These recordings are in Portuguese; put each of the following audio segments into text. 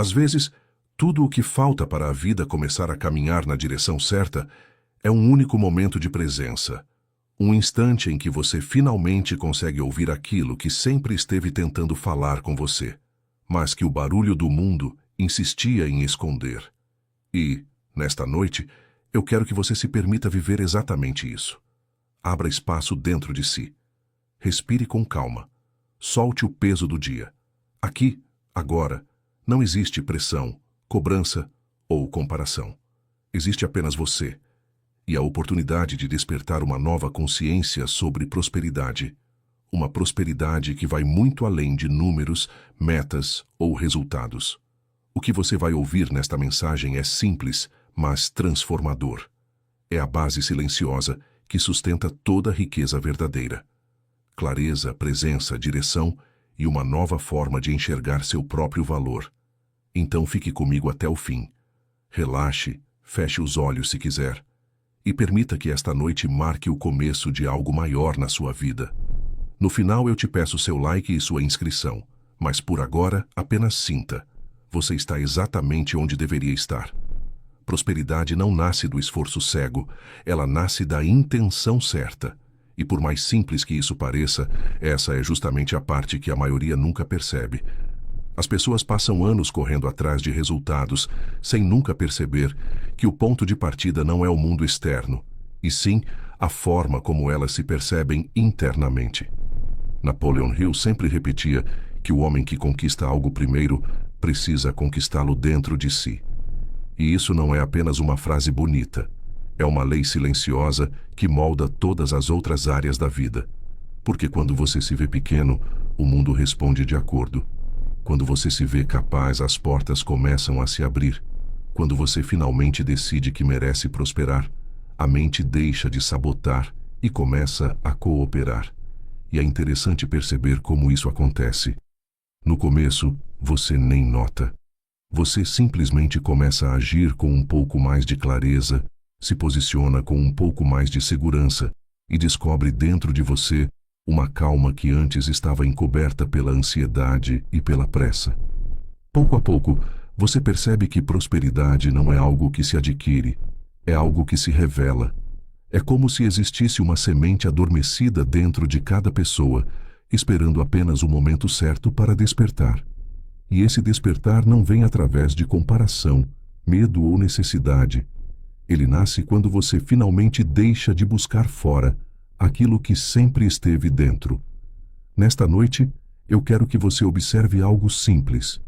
Às vezes, tudo o que falta para a vida começar a caminhar na direção certa é um único momento de presença. Um instante em que você finalmente consegue ouvir aquilo que sempre esteve tentando falar com você, mas que o barulho do mundo insistia em esconder. E, nesta noite, eu quero que você se permita viver exatamente isso. Abra espaço dentro de si. Respire com calma. Solte o peso do dia. Aqui, agora, não existe pressão, cobrança ou comparação. Existe apenas você e a oportunidade de despertar uma nova consciência sobre prosperidade. Uma prosperidade que vai muito além de números, metas ou resultados. O que você vai ouvir nesta mensagem é simples, mas transformador. É a base silenciosa que sustenta toda a riqueza verdadeira. Clareza, presença, direção e uma nova forma de enxergar seu próprio valor. Então fique comigo até o fim. Relaxe, feche os olhos se quiser. E permita que esta noite marque o começo de algo maior na sua vida. No final eu te peço seu like e sua inscrição, mas por agora apenas sinta. Você está exatamente onde deveria estar. Prosperidade não nasce do esforço cego, ela nasce da intenção certa. E por mais simples que isso pareça, essa é justamente a parte que a maioria nunca percebe. As pessoas passam anos correndo atrás de resultados, sem nunca perceber que o ponto de partida não é o mundo externo, e sim a forma como elas se percebem internamente. Napoleon Hill sempre repetia que o homem que conquista algo primeiro precisa conquistá-lo dentro de si. E isso não é apenas uma frase bonita, é uma lei silenciosa que molda todas as outras áreas da vida. Porque quando você se vê pequeno, o mundo responde de acordo. Quando você se vê capaz, as portas começam a se abrir. Quando você finalmente decide que merece prosperar, a mente deixa de sabotar e começa a cooperar. E é interessante perceber como isso acontece. No começo, você nem nota. Você simplesmente começa a agir com um pouco mais de clareza, se posiciona com um pouco mais de segurança e descobre dentro de você uma calma que antes estava encoberta pela ansiedade e pela pressa. Pouco a pouco, você percebe que prosperidade não é algo que se adquire, é algo que se revela. É como se existisse uma semente adormecida dentro de cada pessoa, esperando apenas o momento certo para despertar. E esse despertar não vem através de comparação, medo ou necessidade. Ele nasce quando você finalmente deixa de buscar fora aquilo que sempre esteve dentro. Nesta noite, eu quero que você observe algo simples.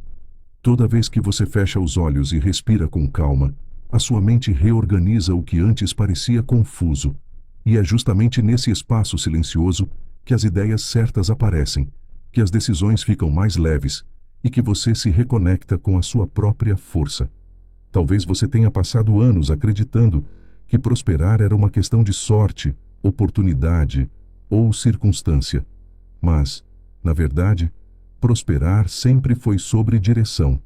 Toda vez que você fecha os olhos e respira com calma, a sua mente reorganiza o que antes parecia confuso. E é justamente nesse espaço silencioso que as ideias certas aparecem, que as decisões ficam mais leves e que você se reconecta com a sua própria força. Talvez você tenha passado anos acreditando que prosperar era uma questão de sorte, oportunidade ou circunstância. Mas, na verdade, prosperar sempre foi sobre direção.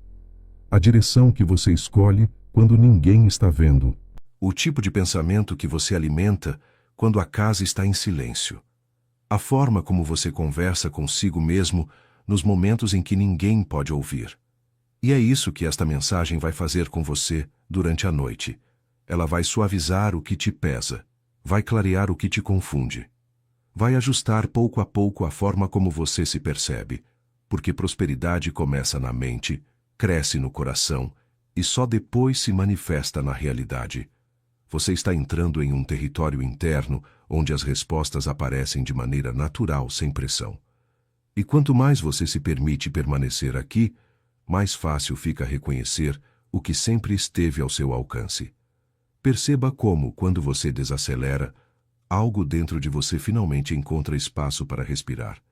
A direção que você escolhe quando ninguém está vendo. O tipo de pensamento que você alimenta quando a casa está em silêncio. A forma como você conversa consigo mesmo nos momentos em que ninguém pode ouvir. E é isso que esta mensagem vai fazer com você durante a noite. Ela vai suavizar o que te pesa. Vai clarear o que te confunde. Vai ajustar pouco a pouco a forma como você se percebe, porque prosperidade começa na mente, cresce no coração e só depois se manifesta na realidade. Você está entrando em um território interno onde as respostas aparecem de maneira natural, sem pressão. E quanto mais você se permite permanecer aqui, mais fácil fica reconhecer o que sempre esteve ao seu alcance. Perceba como, quando você desacelera, algo dentro de você finalmente encontra espaço para respirar.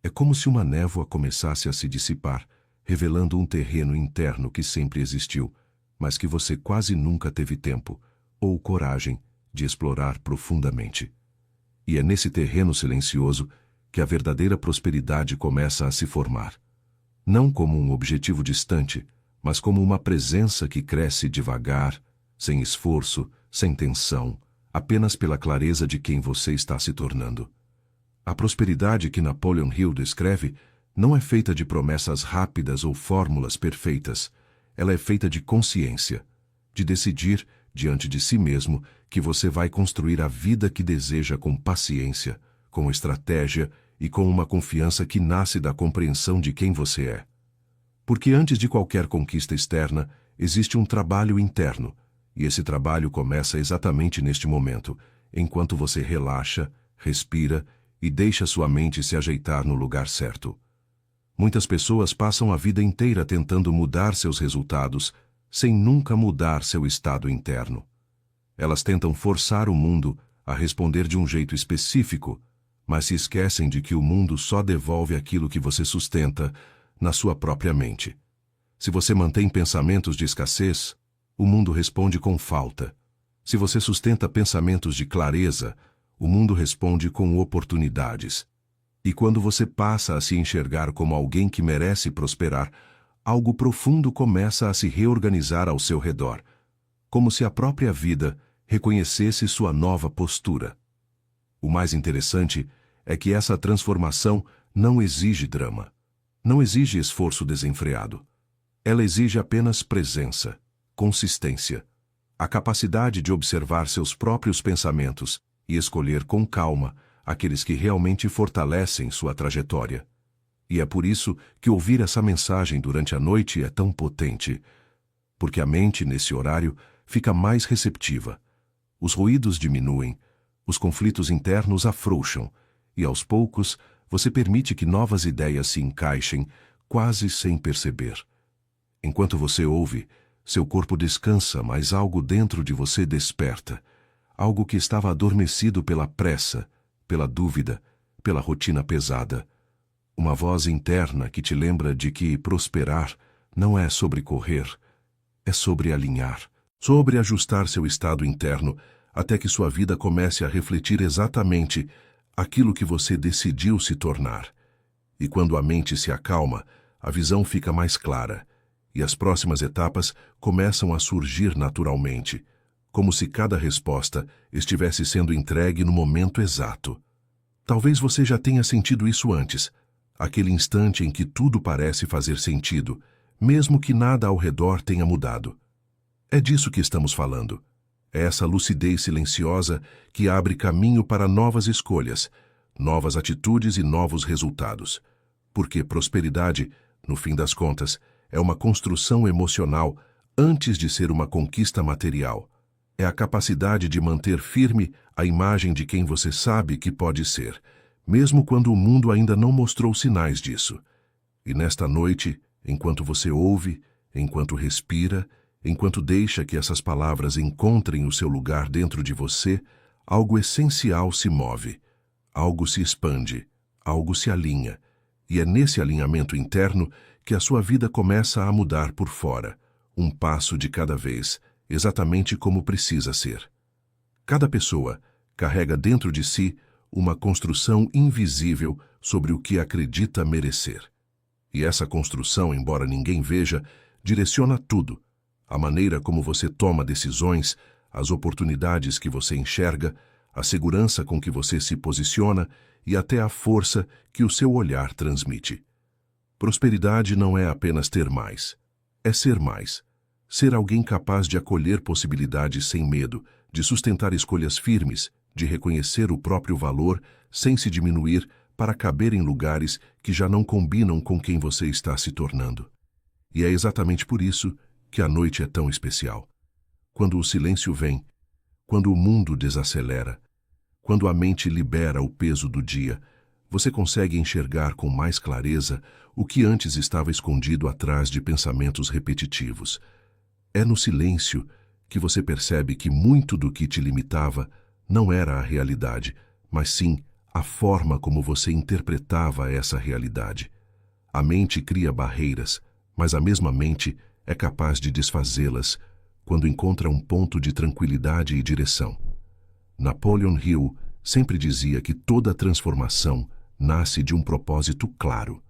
É como se uma névoa começasse a se dissipar, revelando um terreno interno que sempre existiu, mas que você quase nunca teve tempo ou coragem de explorar profundamente. E é nesse terreno silencioso que a verdadeira prosperidade começa a se formar. Não como um objetivo distante, mas como uma presença que cresce devagar, sem esforço, sem tensão, apenas pela clareza de quem você está se tornando. A prosperidade que Napoleon Hill descreve não é feita de promessas rápidas ou fórmulas perfeitas. Ela é feita de consciência, de decidir, diante de si mesmo, que você vai construir a vida que deseja com paciência, com estratégia e com uma confiança que nasce da compreensão de quem você é. Porque antes de qualquer conquista externa, existe um trabalho interno, e esse trabalho começa exatamente neste momento, enquanto você relaxa, respira e deixa sua mente se ajeitar no lugar certo. Muitas pessoas passam a vida inteira tentando mudar seus resultados, sem nunca mudar seu estado interno. Elas tentam forçar o mundo a responder de um jeito específico, mas se esquecem de que o mundo só devolve aquilo que você sustenta na sua própria mente. Se você mantém pensamentos de escassez, o mundo responde com falta. Se você sustenta pensamentos de clareza, o mundo responde com oportunidades. E quando você passa a se enxergar como alguém que merece prosperar, algo profundo começa a se reorganizar ao seu redor, como se a própria vida reconhecesse sua nova postura. O mais interessante é que essa transformação não exige drama, não exige esforço desenfreado. Ela exige apenas presença, consistência, a capacidade de observar seus próprios pensamentos e escolher com calma aqueles que realmente fortalecem sua trajetória. E é por isso que ouvir essa mensagem durante a noite é tão potente, porque a mente, nesse horário, fica mais receptiva. Os ruídos diminuem, os conflitos internos afrouxam, e aos poucos você permite que novas ideias se encaixem, quase sem perceber. Enquanto você ouve, seu corpo descansa, mas algo dentro de você desperta, algo que estava adormecido pela pressa, pela dúvida, pela rotina pesada. Uma voz interna que te lembra de que prosperar não é sobre correr, é sobre alinhar, sobre ajustar seu estado interno até que sua vida comece a refletir exatamente aquilo que você decidiu se tornar. E quando a mente se acalma, a visão fica mais clara, e as próximas etapas começam a surgir naturalmente, como se cada resposta estivesse sendo entregue no momento exato. Talvez você já tenha sentido isso antes, aquele instante em que tudo parece fazer sentido, mesmo que nada ao redor tenha mudado. É disso que estamos falando. É essa lucidez silenciosa que abre caminho para novas escolhas, novas atitudes e novos resultados. Porque prosperidade, no fim das contas, é uma construção emocional antes de ser uma conquista material. É a capacidade de manter firme a imagem de quem você sabe que pode ser, mesmo quando o mundo ainda não mostrou sinais disso. E nesta noite, enquanto você ouve, enquanto respira, enquanto deixa que essas palavras encontrem o seu lugar dentro de você, algo essencial se move, algo se expande, algo se alinha, e é nesse alinhamento interno que a sua vida começa a mudar por fora, um passo de cada vez, exatamente como precisa ser. Cada pessoa carrega dentro de si uma construção invisível sobre o que acredita merecer. E essa construção, embora ninguém veja, direciona tudo. A maneira como você toma decisões, as oportunidades que você enxerga, a segurança com que você se posiciona e até a força que o seu olhar transmite. Prosperidade não é apenas ter mais, é ser mais. Ser alguém capaz de acolher possibilidades sem medo, de sustentar escolhas firmes, de reconhecer o próprio valor sem se diminuir para caber em lugares que já não combinam com quem você está se tornando. E é exatamente por isso que a noite é tão especial. Quando o silêncio vem, quando o mundo desacelera, quando a mente libera o peso do dia, você consegue enxergar com mais clareza o que antes estava escondido atrás de pensamentos repetitivos. É no silêncio que você percebe que muito do que te limitava não era a realidade, mas sim a forma como você interpretava essa realidade. A mente cria barreiras, mas a mesma mente é capaz de desfazê-las quando encontra um ponto de tranquilidade e direção. Napoleon Hill sempre dizia que toda transformação nasce de um propósito claro.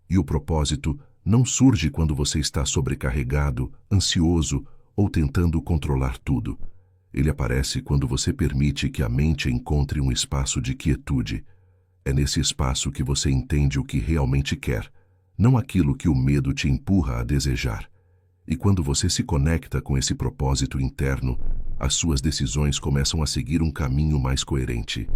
E o propósito não surge quando você está sobrecarregado, ansioso ou tentando controlar tudo. Ele aparece quando você permite que a mente encontre um espaço de quietude. É nesse espaço que você entende o que realmente quer, não aquilo que o medo te empurra a desejar. E quando você se conecta com esse propósito interno, as suas decisões começam a seguir um caminho mais coerente.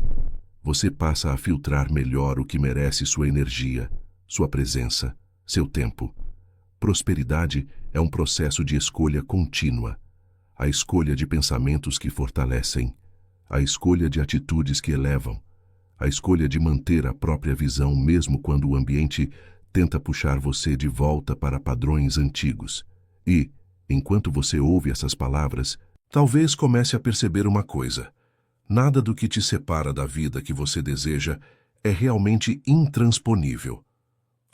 Você passa a filtrar melhor o que merece sua energia, sua presença, seu tempo. Prosperidade é um processo de escolha contínua. A escolha de pensamentos que fortalecem, a escolha de atitudes que elevam, a escolha de manter a própria visão mesmo quando o ambiente tenta puxar você de volta para padrões antigos. E, enquanto você ouve essas palavras, talvez comece a perceber uma coisa. Nada do que te separa da vida que você deseja é realmente intransponível.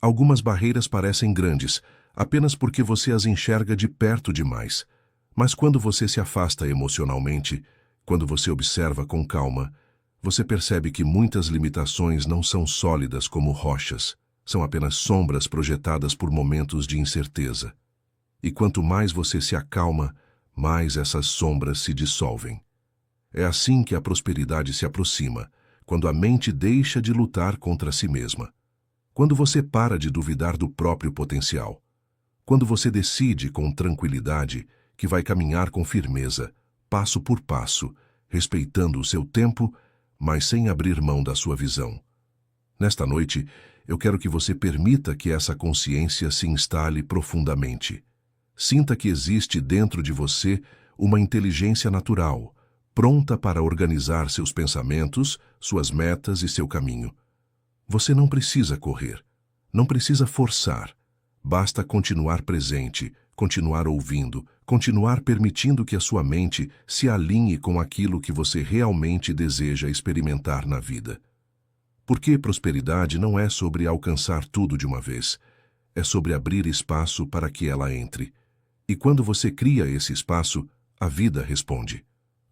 Algumas barreiras parecem grandes, apenas porque você as enxerga de perto demais. Mas quando você se afasta emocionalmente, quando você observa com calma, você percebe que muitas limitações não são sólidas como rochas, são apenas sombras projetadas por momentos de incerteza. E quanto mais você se acalma, mais essas sombras se dissolvem. É assim que a prosperidade se aproxima, quando a mente deixa de lutar contra si mesma. Quando você para de duvidar do próprio potencial. Quando você decide com tranquilidade que vai caminhar com firmeza, passo por passo, respeitando o seu tempo, mas sem abrir mão da sua visão. Nesta noite, eu quero que você permita que essa consciência se instale profundamente. Sinta que existe dentro de você uma inteligência natural, pronta para organizar seus pensamentos, suas metas e seu caminho. Você não precisa correr, não precisa forçar. Basta continuar presente, continuar ouvindo, continuar permitindo que a sua mente se alinhe com aquilo que você realmente deseja experimentar na vida. Porque prosperidade não é sobre alcançar tudo de uma vez, é sobre abrir espaço para que ela entre. E quando você cria esse espaço, a vida responde.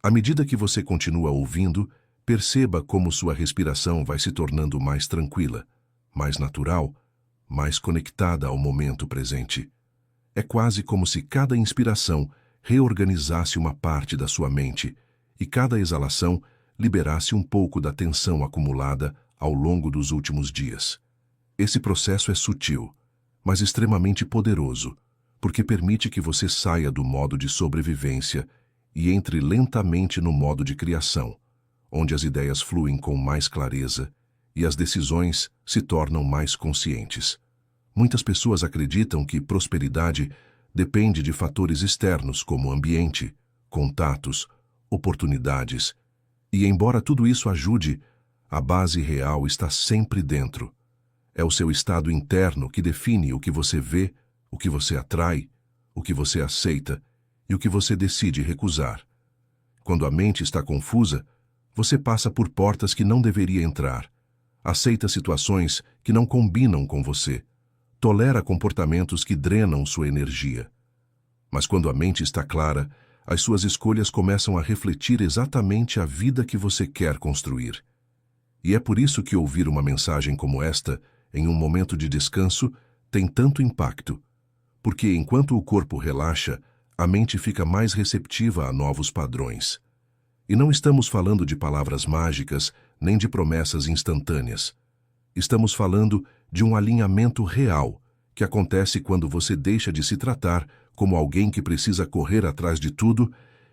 À medida que você continua ouvindo, perceba como sua respiração vai se tornando mais tranquila, mais natural, mais conectada ao momento presente. É quase como se cada inspiração reorganizasse uma parte da sua mente e cada exalação liberasse um pouco da tensão acumulada ao longo dos últimos dias. Esse processo é sutil, mas extremamente poderoso, porque permite que você saia do modo de sobrevivência e entre lentamente no modo de criação, onde as ideias fluem com mais clareza e as decisões se tornam mais conscientes. Muitas pessoas acreditam que prosperidade depende de fatores externos como ambiente, contatos, oportunidades, e embora tudo isso ajude, a base real está sempre dentro. É o seu estado interno que define o que você vê, o que você atrai, o que você aceita e o que você decide recusar. Quando a mente está confusa, você passa por portas que não deveria entrar, aceita situações que não combinam com você, tolera comportamentos que drenam sua energia. Mas quando a mente está clara, as suas escolhas começam a refletir exatamente a vida que você quer construir. E é por isso que ouvir uma mensagem como esta, em um momento de descanso, tem tanto impacto. Porque enquanto o corpo relaxa, a mente fica mais receptiva a novos padrões. E não estamos falando de palavras mágicas, nem de promessas instantâneas. Estamos falando de um alinhamento real, que acontece quando você deixa de se tratar como alguém que precisa correr atrás de tudo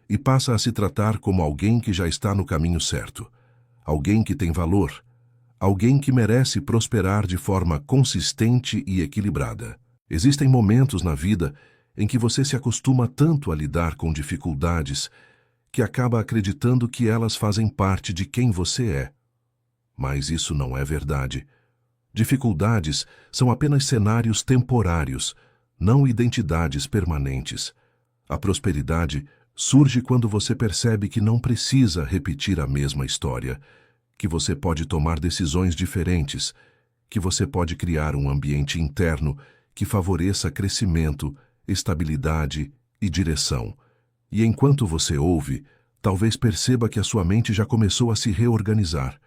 e passa a se tratar como alguém que já está no caminho certo, alguém que tem valor, alguém que merece prosperar de forma consistente e equilibrada. Existem momentos na vida em que você se acostuma tanto a lidar com dificuldades que acaba acreditando que elas fazem parte de quem você é. Mas isso não é verdade. Dificuldades são apenas cenários temporários, não identidades permanentes. A prosperidade surge quando você percebe que não precisa repetir a mesma história, que você pode tomar decisões diferentes, que você pode criar um ambiente interno que favoreça crescimento, estabilidade e direção. E enquanto você ouve, talvez perceba que a sua mente já começou a se reorganizar.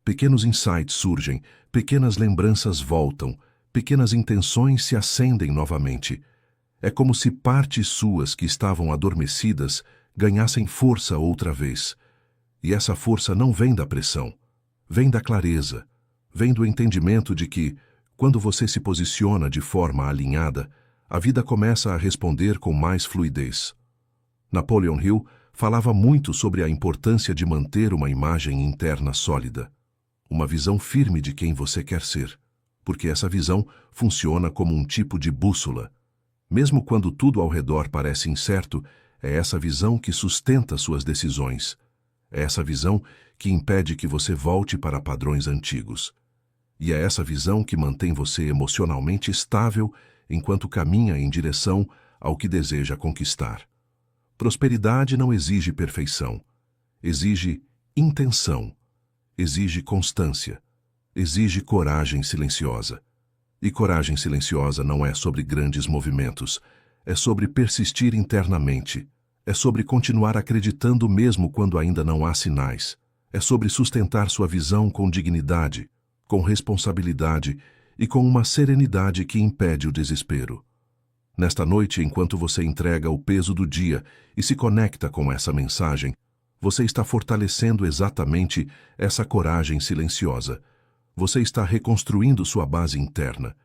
Pequenos insights surgem, pequenas lembranças voltam, pequenas intenções se acendem novamente. É como se partes suas que estavam adormecidas ganhassem força outra vez. E essa força não vem da pressão, vem da clareza, vem do entendimento de que, quando você se posiciona de forma alinhada, a vida começa a responder com mais fluidez. Napoleon Hill falava muito sobre a importância de manter uma imagem interna sólida, uma visão firme de quem você quer ser, porque essa visão funciona como um tipo de bússola. Mesmo quando tudo ao redor parece incerto, é essa visão que sustenta suas decisões. É essa visão que impede que você volte para padrões antigos. E é essa visão que mantém você emocionalmente estável enquanto caminha em direção ao que deseja conquistar. Prosperidade não exige perfeição, exige intenção, exige constância, exige coragem silenciosa. E coragem silenciosa não é sobre grandes movimentos, é sobre persistir internamente, é sobre continuar acreditando mesmo quando ainda não há sinais, é sobre sustentar sua visão com dignidade, com responsabilidade e com uma serenidade que impede o desespero. Nesta noite, enquanto você entrega o peso do dia e se conecta com essa mensagem, você está fortalecendo exatamente essa coragem silenciosa. Você está reconstruindo sua base interna,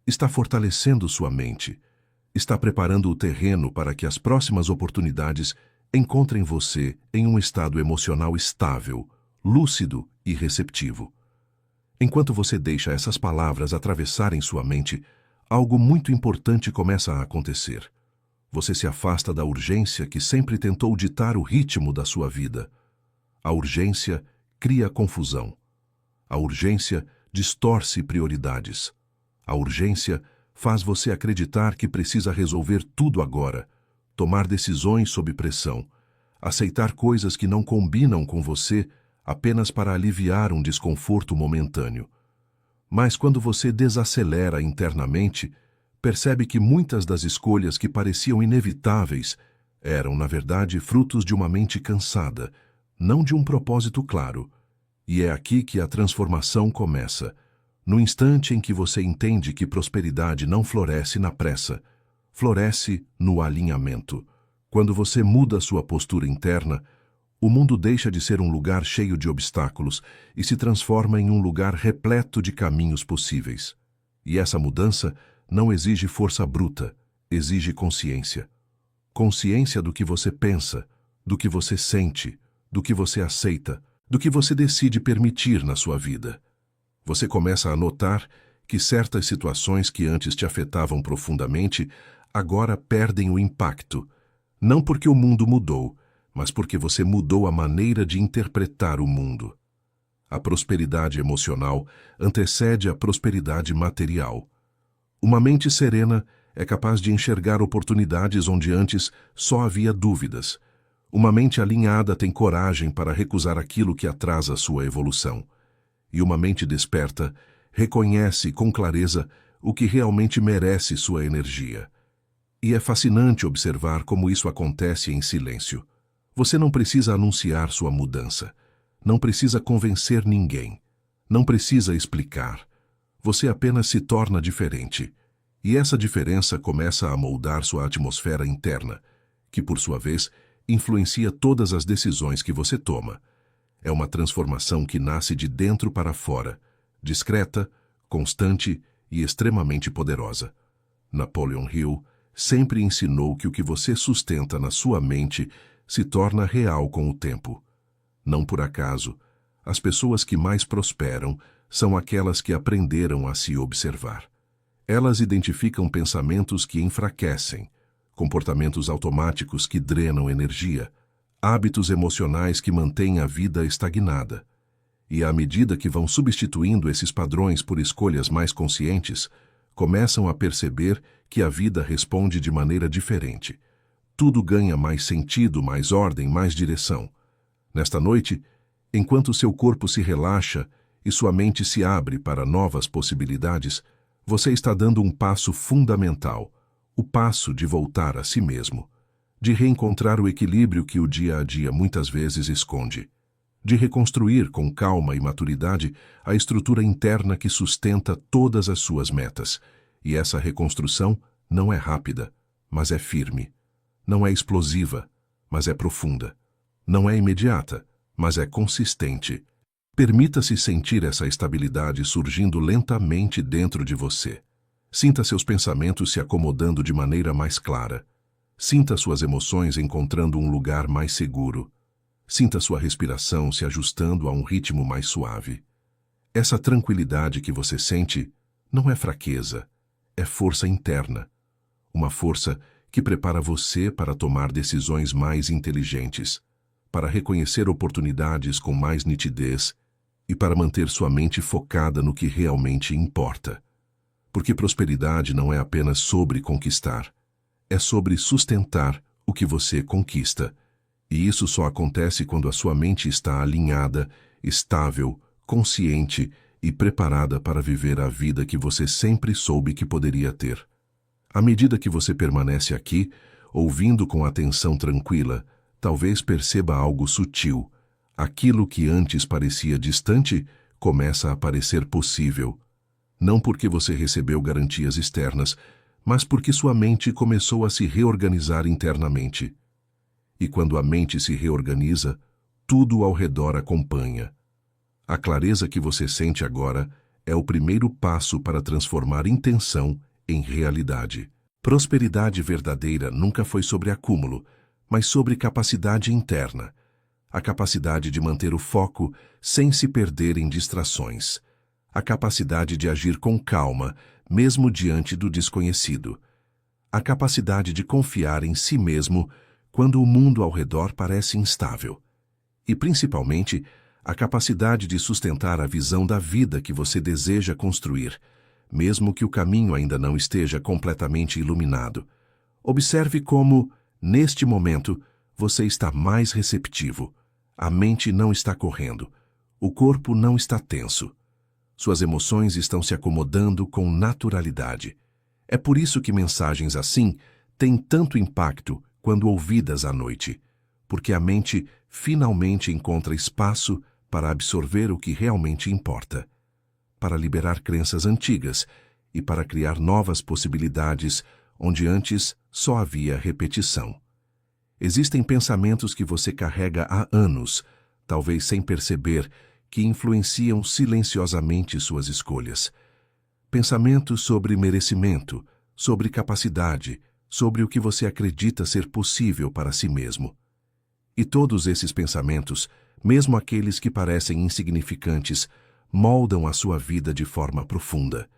está fortalecendo sua mente, está preparando o terreno para que as próximas oportunidades encontrem você em um estado emocional estável, lúcido e receptivo. Enquanto você deixa essas palavras atravessarem sua mente, algo muito importante começa a acontecer. Você se afasta da urgência que sempre tentou ditar o ritmo da sua vida. A urgência cria confusão. A urgência distorce prioridades. A urgência faz você acreditar que precisa resolver tudo agora, tomar decisões sob pressão, aceitar coisas que não combinam com você apenas para aliviar um desconforto momentâneo. Mas quando você desacelera internamente, percebe que muitas das escolhas que pareciam inevitáveis eram, na verdade, frutos de uma mente cansada, não de um propósito claro. E é aqui que a transformação começa. No instante em que você entende que prosperidade não floresce na pressa, floresce no alinhamento. Quando você muda sua postura interna, o mundo deixa de ser um lugar cheio de obstáculos e se transforma em um lugar repleto de caminhos possíveis. E essa mudança não exige força bruta, exige consciência. Consciência do que você pensa, do que você sente, do que você aceita, do que você decide permitir na sua vida. Você começa a notar que certas situações que antes te afetavam profundamente agora perdem o impacto, não porque o mundo mudou, mas porque você mudou a maneira de interpretar o mundo. A prosperidade emocional antecede a prosperidade material. Uma mente serena é capaz de enxergar oportunidades onde antes só havia dúvidas. Uma mente alinhada tem coragem para recusar aquilo que atrasa sua evolução. E uma mente desperta reconhece com clareza o que realmente merece sua energia. E é fascinante observar como isso acontece em silêncio. Você não precisa anunciar sua mudança. Não precisa convencer ninguém. Não precisa explicar. Você apenas se torna diferente. E essa diferença começa a moldar sua atmosfera interna, que, por sua vez, influencia todas as decisões que você toma. É uma transformação que nasce de dentro para fora, discreta, constante e extremamente poderosa. Napoleon Hill sempre ensinou que o que você sustenta na sua mente se torna real com o tempo. Não por acaso, as pessoas que mais prosperam são aquelas que aprenderam a se observar. Elas identificam pensamentos que enfraquecem, comportamentos automáticos que drenam energia, hábitos emocionais que mantêm a vida estagnada. E à medida que vão substituindo esses padrões por escolhas mais conscientes, começam a perceber que a vida responde de maneira diferente. Tudo ganha mais sentido, mais ordem, mais direção. Nesta noite, enquanto seu corpo se relaxa e sua mente se abre para novas possibilidades, você está dando um passo fundamental, o passo de voltar a si mesmo, de reencontrar o equilíbrio que o dia a dia muitas vezes esconde, de reconstruir com calma e maturidade a estrutura interna que sustenta todas as suas metas. E essa reconstrução não é rápida, mas é firme. Não é explosiva, mas é profunda. Não é imediata, mas é consistente. Permita-se sentir essa estabilidade surgindo lentamente dentro de você. Sinta seus pensamentos se acomodando de maneira mais clara. Sinta suas emoções encontrando um lugar mais seguro. Sinta sua respiração se ajustando a um ritmo mais suave. Essa tranquilidade que você sente não é fraqueza, é força interna. Uma força que prepara você para tomar decisões mais inteligentes, para reconhecer oportunidades com mais nitidez e para manter sua mente focada no que realmente importa. Porque prosperidade não é apenas sobre conquistar, é sobre sustentar o que você conquista. E isso só acontece quando a sua mente está alinhada, estável, consciente e preparada para viver a vida que você sempre soube que poderia ter. À medida que você permanece aqui, ouvindo com atenção tranquila, talvez perceba algo sutil. Aquilo que antes parecia distante começa a parecer possível. Não porque você recebeu garantias externas, mas porque sua mente começou a se reorganizar internamente. E quando a mente se reorganiza, tudo ao redor acompanha. A clareza que você sente agora é o primeiro passo para transformar intenção em realidade. Prosperidade verdadeira nunca foi sobre acúmulo, mas sobre capacidade interna. A capacidade de manter o foco sem se perder em distrações. A capacidade de agir com calma, mesmo diante do desconhecido. A capacidade de confiar em si mesmo quando o mundo ao redor parece instável. E, principalmente, a capacidade de sustentar a visão da vida que você deseja construir, mesmo que o caminho ainda não esteja completamente iluminado. Observe como, neste momento, você está mais receptivo. A mente não está correndo. O corpo não está tenso. Suas emoções estão se acomodando com naturalidade. É por isso que mensagens assim têm tanto impacto quando ouvidas à noite, porque a mente finalmente encontra espaço para absorver o que realmente importa, para liberar crenças antigas e para criar novas possibilidades onde antes só havia repetição. Existem pensamentos que você carrega há anos, talvez sem perceber, que influenciam silenciosamente suas escolhas. Pensamentos sobre merecimento, sobre capacidade, sobre o que você acredita ser possível para si mesmo. E todos esses pensamentos, mesmo aqueles que parecem insignificantes, moldam a sua vida de forma profunda.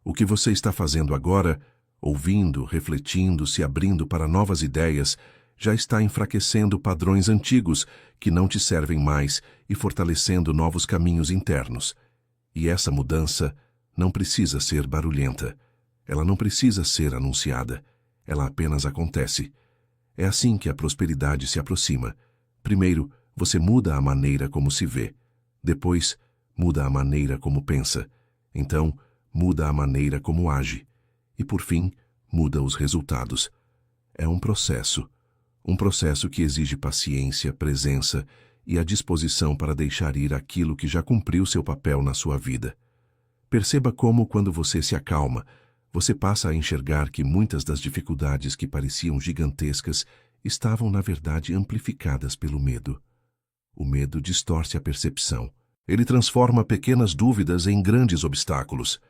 O que você está fazendo agora, ouvindo, refletindo, se abrindo para novas ideias, já está enfraquecendo padrões antigos que não te servem mais e fortalecendo novos caminhos internos. E essa mudança não precisa ser barulhenta. Ela não precisa ser anunciada. Ela apenas acontece. É assim que a prosperidade se aproxima. Primeiro, você muda a maneira como se vê. Depois, muda a maneira como pensa. Então, muda a maneira como age. E, por fim, muda os resultados. É um processo. Um processo que exige paciência, presença e a disposição para deixar ir aquilo que já cumpriu seu papel na sua vida. Perceba como, quando você se acalma, você passa a enxergar que muitas das dificuldades que pareciam gigantescas estavam, na verdade, amplificadas pelo medo. O medo distorce a percepção. Ele transforma pequenas dúvidas em grandes obstáculos.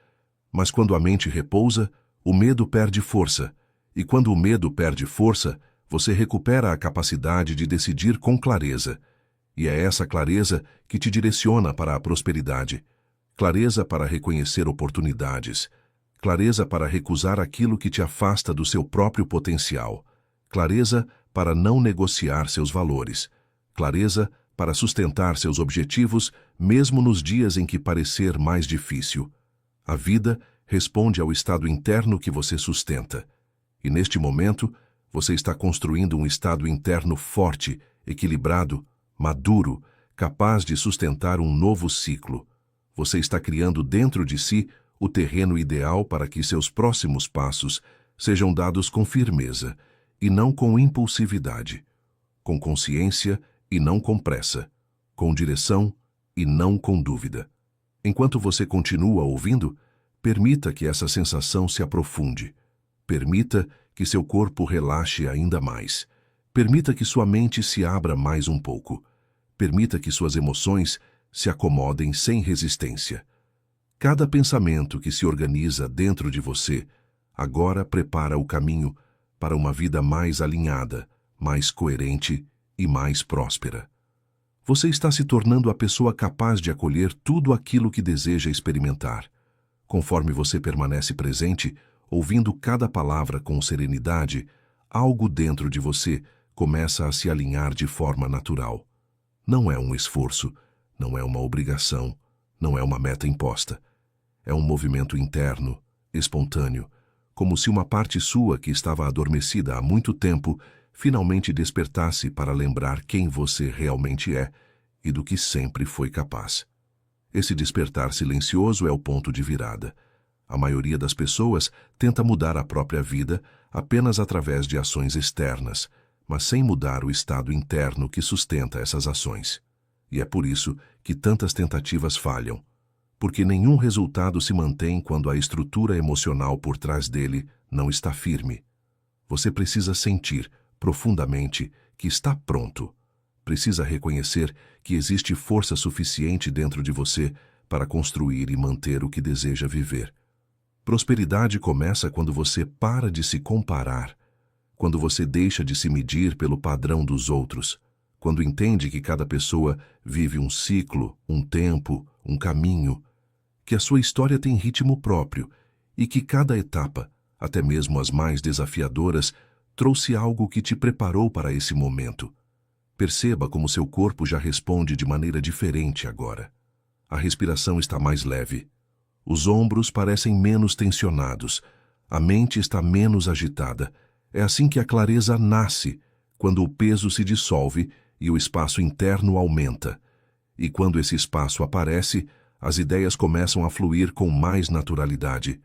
Mas quando a mente repousa, o medo perde força. E quando o medo perde força, você recupera a capacidade de decidir com clareza. E é essa clareza que te direciona para a prosperidade. Clareza para reconhecer oportunidades. Clareza para recusar aquilo que te afasta do seu próprio potencial. Clareza para não negociar seus valores. Clareza para sustentar seus objetivos, mesmo nos dias em que parecer mais difícil. A vida responde ao estado interno que você sustenta. E neste momento, você está construindo um estado interno forte, equilibrado, maduro, capaz de sustentar um novo ciclo. Você está criando dentro de si o terreno ideal para que seus próximos passos sejam dados com firmeza e não com impulsividade, com consciência e não com pressa, com direção e não com dúvida. Enquanto você continua ouvindo, permita que essa sensação se aprofunde. Permita que seu corpo relaxe ainda mais. Permita que sua mente se abra mais um pouco. Permita que suas emoções se acomodem sem resistência. Cada pensamento que se organiza dentro de você agora prepara o caminho para uma vida mais alinhada, mais coerente e mais próspera. Você está se tornando a pessoa capaz de acolher tudo aquilo que deseja experimentar. Conforme você permanece presente, ouvindo cada palavra com serenidade, algo dentro de você começa a se alinhar de forma natural. Não é um esforço, não é uma obrigação, não é uma meta imposta. É um movimento interno, espontâneo, como se uma parte sua que estava adormecida há muito tempo finalmente despertasse para lembrar quem você realmente é e do que sempre foi capaz. Esse despertar silencioso é o ponto de virada. A maioria das pessoas tenta mudar a própria vida apenas através de ações externas, mas sem mudar o estado interno que sustenta essas ações. E é por isso que tantas tentativas falham, porque nenhum resultado se mantém quando a estrutura emocional por trás dele não está firme. Você precisa sentir profundamente que está pronto. Precisa reconhecer que existe força suficiente dentro de você para construir e manter o que deseja viver. Prosperidade começa quando você para de se comparar, quando você deixa de se medir pelo padrão dos outros, quando entende que cada pessoa vive um ciclo, um tempo, um caminho, que a sua história tem ritmo próprio e que cada etapa, até mesmo as mais desafiadoras, trouxe algo que te preparou para esse momento. Perceba como seu corpo já responde de maneira diferente agora. A respiração está mais leve. Os ombros parecem menos tensionados. A mente está menos agitada. É assim que a clareza nasce, quando o peso se dissolve e o espaço interno aumenta. E quando esse espaço aparece, as ideias começam a fluir com mais naturalidade.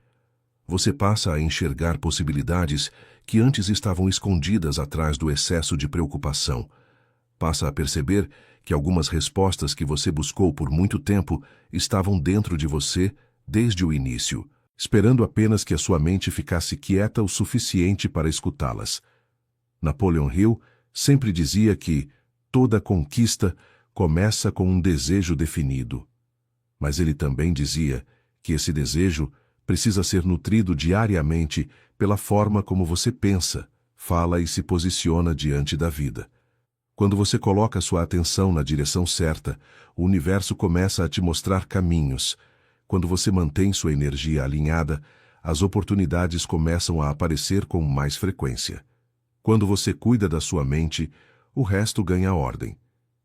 Você passa a enxergar possibilidades que antes estavam escondidas atrás do excesso de preocupação. Passa a perceber que algumas respostas que você buscou por muito tempo estavam dentro de você desde o início, esperando apenas que a sua mente ficasse quieta o suficiente para escutá-las. Napoleon Hill sempre dizia que toda conquista começa com um desejo definido. Mas ele também dizia que esse desejo precisa ser nutrido diariamente pela forma como você pensa, fala e se posiciona diante da vida. Quando você coloca sua atenção na direção certa, o universo começa a te mostrar caminhos. Quando você mantém sua energia alinhada, as oportunidades começam a aparecer com mais frequência. Quando você cuida da sua mente, o resto ganha ordem.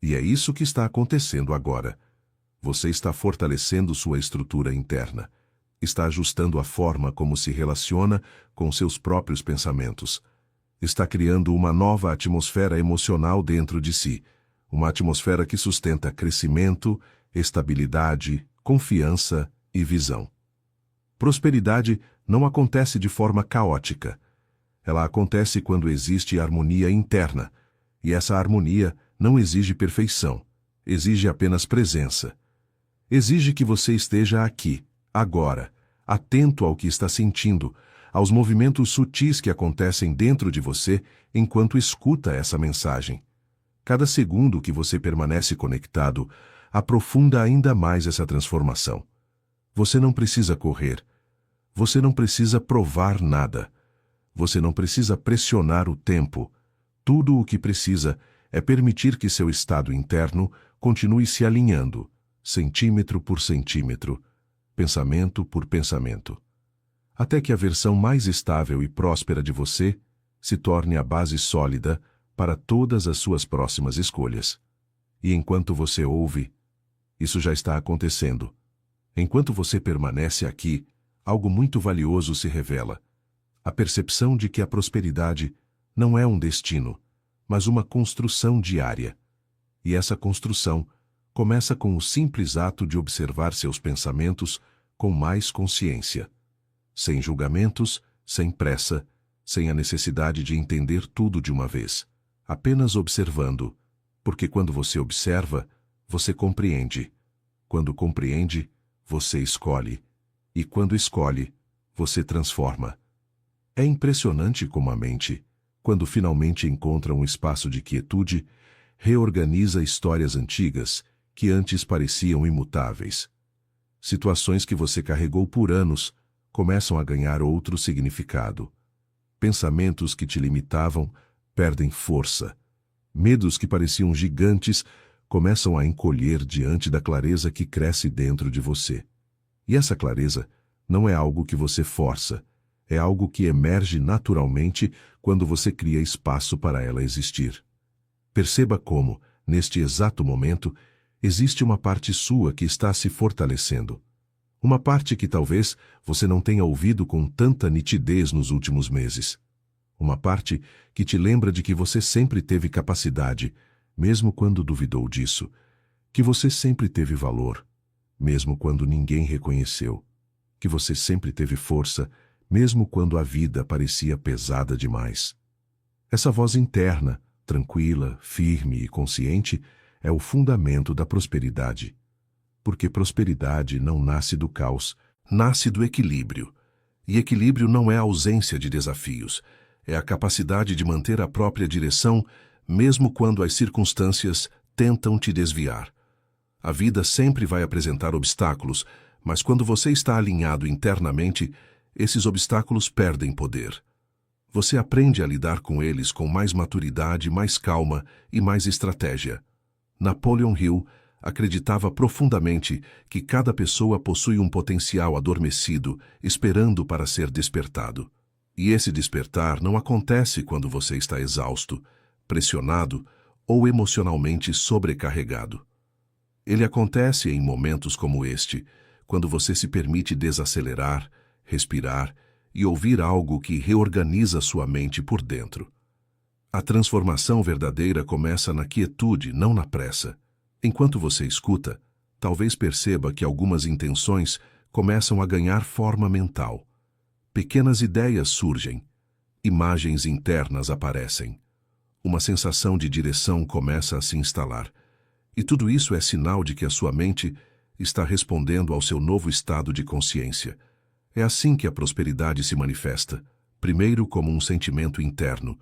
E é isso que está acontecendo agora. Você está fortalecendo sua estrutura interna. Está ajustando a forma como se relaciona com seus próprios pensamentos. Está criando uma nova atmosfera emocional dentro de si, uma atmosfera que sustenta crescimento, estabilidade, confiança e visão. Prosperidade não acontece de forma caótica. Ela acontece quando existe harmonia interna, e essa harmonia não exige perfeição, exige apenas presença. Exige que você esteja aqui, agora, atento ao que está sentindo, aos movimentos sutis que acontecem dentro de você enquanto escuta essa mensagem. Cada segundo que você permanece conectado aprofunda ainda mais essa transformação. Você não precisa correr. Você não precisa provar nada. Você não precisa pressionar o tempo. Tudo o que precisa é permitir que seu estado interno continue se alinhando, centímetro por centímetro, pensamento por pensamento, até que a versão mais estável e próspera de você se torne a base sólida para todas as suas próximas escolhas. E enquanto você ouve, isso já está acontecendo. Enquanto você permanece aqui, algo muito valioso se revela. A percepção de que a prosperidade não é um destino, mas uma construção diária. E essa construção começa com o simples ato de observar seus pensamentos com mais consciência. Sem julgamentos, sem pressa, sem a necessidade de entender tudo de uma vez. Apenas observando, porque quando você observa, você compreende. Quando compreende, você escolhe. E quando escolhe, você transforma. É impressionante como a mente, quando finalmente encontra um espaço de quietude, reorganiza histórias antigas que antes pareciam imutáveis. Situações que você carregou por anos começam a ganhar outro significado. Pensamentos que te limitavam perdem força. Medos que pareciam gigantes começam a encolher diante da clareza que cresce dentro de você. E essa clareza não é algo que você força, é algo que emerge naturalmente quando você cria espaço para ela existir. Perceba como, neste exato momento, existe uma parte sua que está se fortalecendo. Uma parte que talvez você não tenha ouvido com tanta nitidez nos últimos meses. Uma parte que te lembra de que você sempre teve capacidade, mesmo quando duvidou disso, que você sempre teve valor, mesmo quando ninguém reconheceu, que você sempre teve força, mesmo quando a vida parecia pesada demais. Essa voz interna, tranquila, firme e consciente, é o fundamento da prosperidade. Porque prosperidade não nasce do caos, nasce do equilíbrio. E equilíbrio não é a ausência de desafios, é a capacidade de manter a própria direção, mesmo quando as circunstâncias tentam te desviar. A vida sempre vai apresentar obstáculos, mas quando você está alinhado internamente, esses obstáculos perdem poder. Você aprende a lidar com eles com mais maturidade, mais calma e mais estratégia. Napoleon Hill acreditava profundamente que cada pessoa possui um potencial adormecido, esperando para ser despertado. E esse despertar não acontece quando você está exausto, pressionado ou emocionalmente sobrecarregado. Ele acontece em momentos como este, quando você se permite desacelerar, respirar e ouvir algo que reorganiza sua mente por dentro. A transformação verdadeira começa na quietude, não na pressa. Enquanto você escuta, talvez perceba que algumas intenções começam a ganhar forma mental. Pequenas ideias surgem, imagens internas aparecem. Uma sensação de direção começa a se instalar. E tudo isso é sinal de que a sua mente está respondendo ao seu novo estado de consciência. É assim que a prosperidade se manifesta, primeiro como um sentimento interno,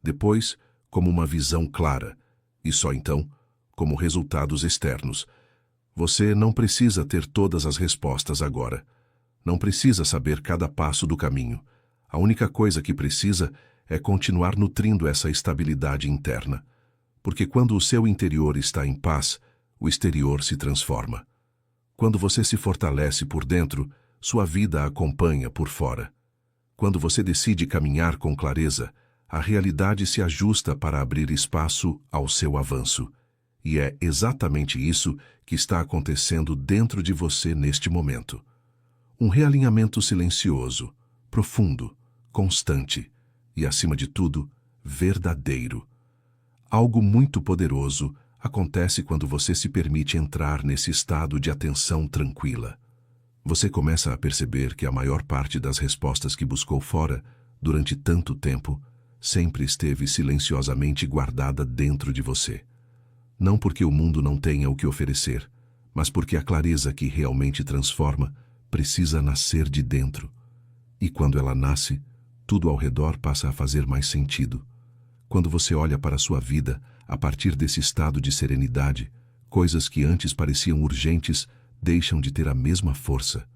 depois como uma visão clara, e só então como resultados externos. Você não precisa ter todas as respostas agora. Não precisa saber cada passo do caminho. A única coisa que precisa é continuar nutrindo essa estabilidade interna. Porque quando o seu interior está em paz, o exterior se transforma. Quando você se fortalece por dentro, sua vida a acompanha por fora. Quando você decide caminhar com clareza, a realidade se ajusta para abrir espaço ao seu avanço. E é exatamente isso que está acontecendo dentro de você neste momento. Um realinhamento silencioso, profundo, constante e, acima de tudo, verdadeiro. Algo muito poderoso acontece quando você se permite entrar nesse estado de atenção tranquila. Você começa a perceber que a maior parte das respostas que buscou fora, durante tanto tempo, sempre esteve silenciosamente guardada dentro de você. Não porque o mundo não tenha o que oferecer, mas porque a clareza que realmente transforma precisa nascer de dentro. E quando ela nasce, tudo ao redor passa a fazer mais sentido. Quando você olha para a sua vida, a partir desse estado de serenidade, coisas que antes pareciam urgentes deixam de ter a mesma força.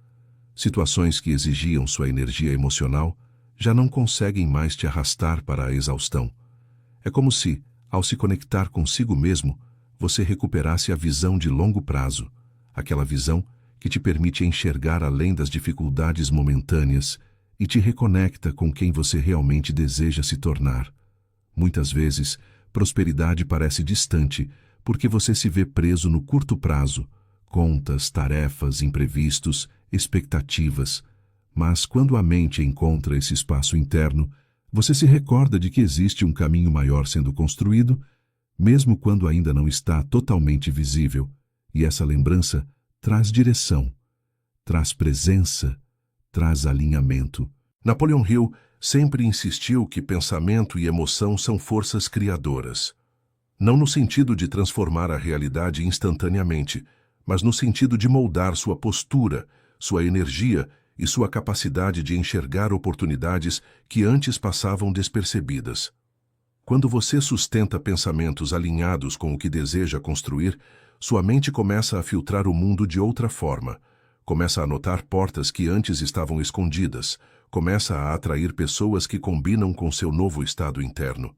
Situações que exigiam sua energia emocional já não conseguem mais te arrastar para a exaustão. É como se, ao se conectar consigo mesmo, você recuperasse a visão de longo prazo, aquela visão que te permite enxergar além das dificuldades momentâneas e te reconecta com quem você realmente deseja se tornar. Muitas vezes, prosperidade parece distante porque você se vê preso no curto prazo, contas, tarefas, imprevistos, expectativas. Mas quando a mente encontra esse espaço interno, você se recorda de que existe um caminho maior sendo construído, mesmo quando ainda não está totalmente visível, e essa lembrança traz direção, traz presença, traz alinhamento. Napoleon Hill sempre insistiu que pensamento e emoção são forças criadoras. Não no sentido de transformar a realidade instantaneamente, mas no sentido de moldar sua postura, sua energia e sua capacidade de enxergar oportunidades que antes passavam despercebidas. Quando você sustenta pensamentos alinhados com o que deseja construir, sua mente começa a filtrar o mundo de outra forma, Começa a notar portas que antes estavam escondidas. Começa a atrair pessoas que combinam com seu novo estado interno.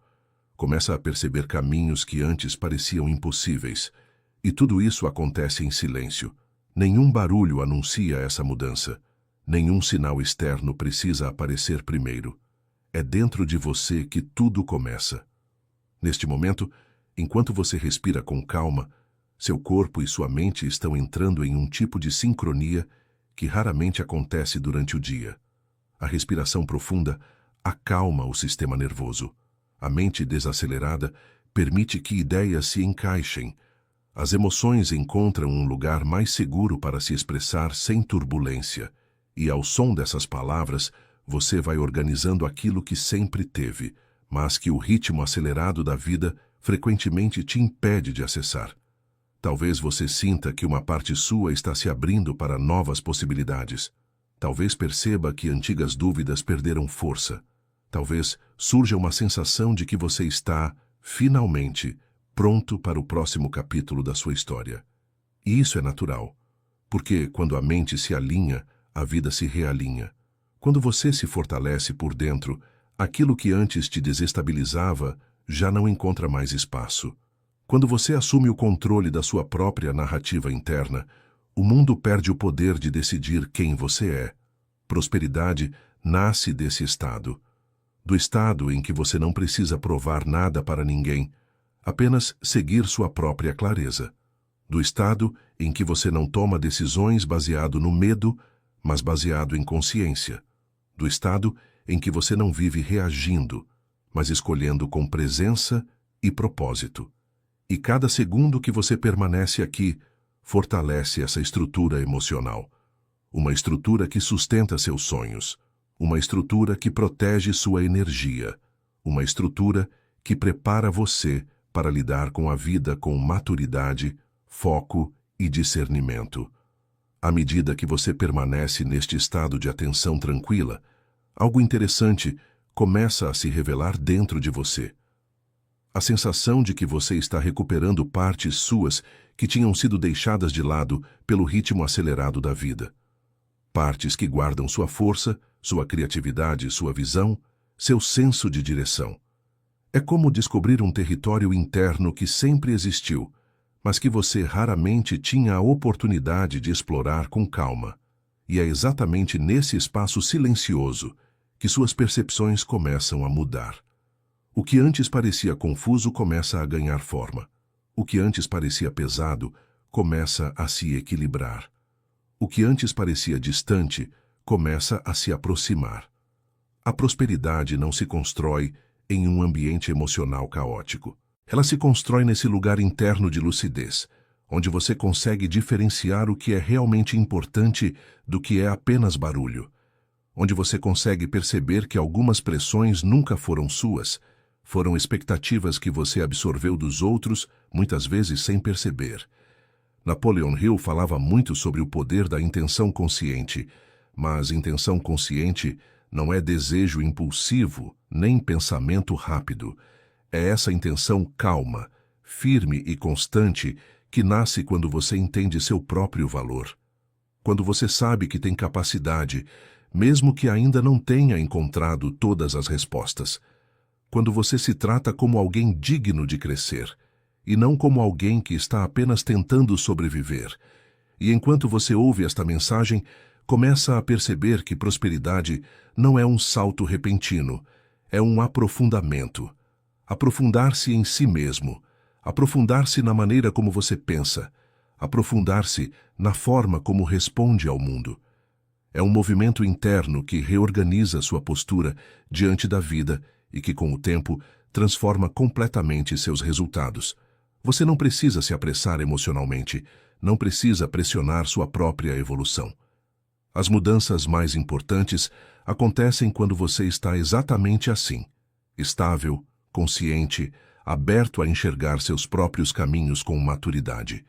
Começa a perceber caminhos que antes pareciam impossíveis. E tudo isso acontece em silêncio. Nenhum barulho anuncia essa mudança. Nenhum sinal externo precisa aparecer primeiro. É dentro de você que tudo começa. Neste momento, enquanto você respira com calma, seu corpo e sua mente estão entrando em um tipo de sincronia que raramente acontece durante o dia. A respiração profunda acalma o sistema nervoso. A mente desacelerada permite que ideias se encaixem. As emoções encontram um lugar mais seguro para se expressar sem turbulência. E ao som dessas palavras, você vai organizando aquilo que sempre teve, mas que o ritmo acelerado da vida frequentemente te impede de acessar. Talvez você sinta que uma parte sua está se abrindo para novas possibilidades. Talvez perceba que antigas dúvidas perderam força. Talvez surja uma sensação de que você está, finalmente, pronto para o próximo capítulo da sua história. E isso é natural, porque quando a mente se alinha, a vida se realinha. Quando você se fortalece por dentro, aquilo que antes te desestabilizava já não encontra mais espaço. Quando você assume o controle da sua própria narrativa interna, o mundo perde o poder de decidir quem você é. Prosperidade nasce desse estado. Do estado em que você não precisa provar nada para ninguém, apenas seguir sua própria clareza. Do estado em que você não toma decisões baseado no medo, mas baseado em consciência. Do estado em que você não vive reagindo, mas escolhendo com presença e propósito. E cada segundo que você permanece aqui, fortalece essa estrutura emocional. Uma estrutura que sustenta seus sonhos. Uma estrutura que protege sua energia. Uma estrutura que prepara você para lidar com a vida com maturidade, foco e discernimento. À medida que você permanece neste estado de atenção tranquila, algo interessante começa a se revelar dentro de você. A sensação de que você está recuperando partes suas que tinham sido deixadas de lado pelo ritmo acelerado da vida. Partes que guardam sua força, sua criatividade, sua visão, seu senso de direção. É como descobrir um território interno que sempre existiu, mas que você raramente tinha a oportunidade de explorar com calma. E é exatamente nesse espaço silencioso que suas percepções começam a mudar. O que antes parecia confuso começa a ganhar forma. O que antes parecia pesado começa a se equilibrar. O que antes parecia distante começa a se aproximar. A prosperidade não se constrói em um ambiente emocional caótico. Ela se constrói nesse lugar interno de lucidez, onde você consegue diferenciar o que é realmente importante do que é apenas barulho. Onde você consegue perceber que algumas pressões nunca foram suas, foram expectativas que você absorveu dos outros, muitas vezes sem perceber. Napoleon Hill falava muito sobre o poder da intenção consciente, mas intenção consciente não é desejo impulsivo, nem pensamento rápido. É essa intenção calma, firme e constante que nasce quando você entende seu próprio valor. Quando você sabe que tem capacidade, mesmo que ainda não tenha encontrado todas as respostas. Quando você se trata como alguém digno de crescer, e não como alguém que está apenas tentando sobreviver. E enquanto você ouve esta mensagem, começa a perceber que prosperidade não é um salto repentino, é um aprofundamento. Aprofundar-se em si mesmo, aprofundar-se na maneira como você pensa, aprofundar-se na forma como responde ao mundo. É um movimento interno que reorganiza sua postura diante da vida e que, com o tempo, transforma completamente seus resultados. Você não precisa se apressar emocionalmente, não precisa pressionar sua própria evolução. As mudanças mais importantes acontecem quando você está exatamente assim, estável, consciente, aberto a enxergar seus próprios caminhos com maturidade.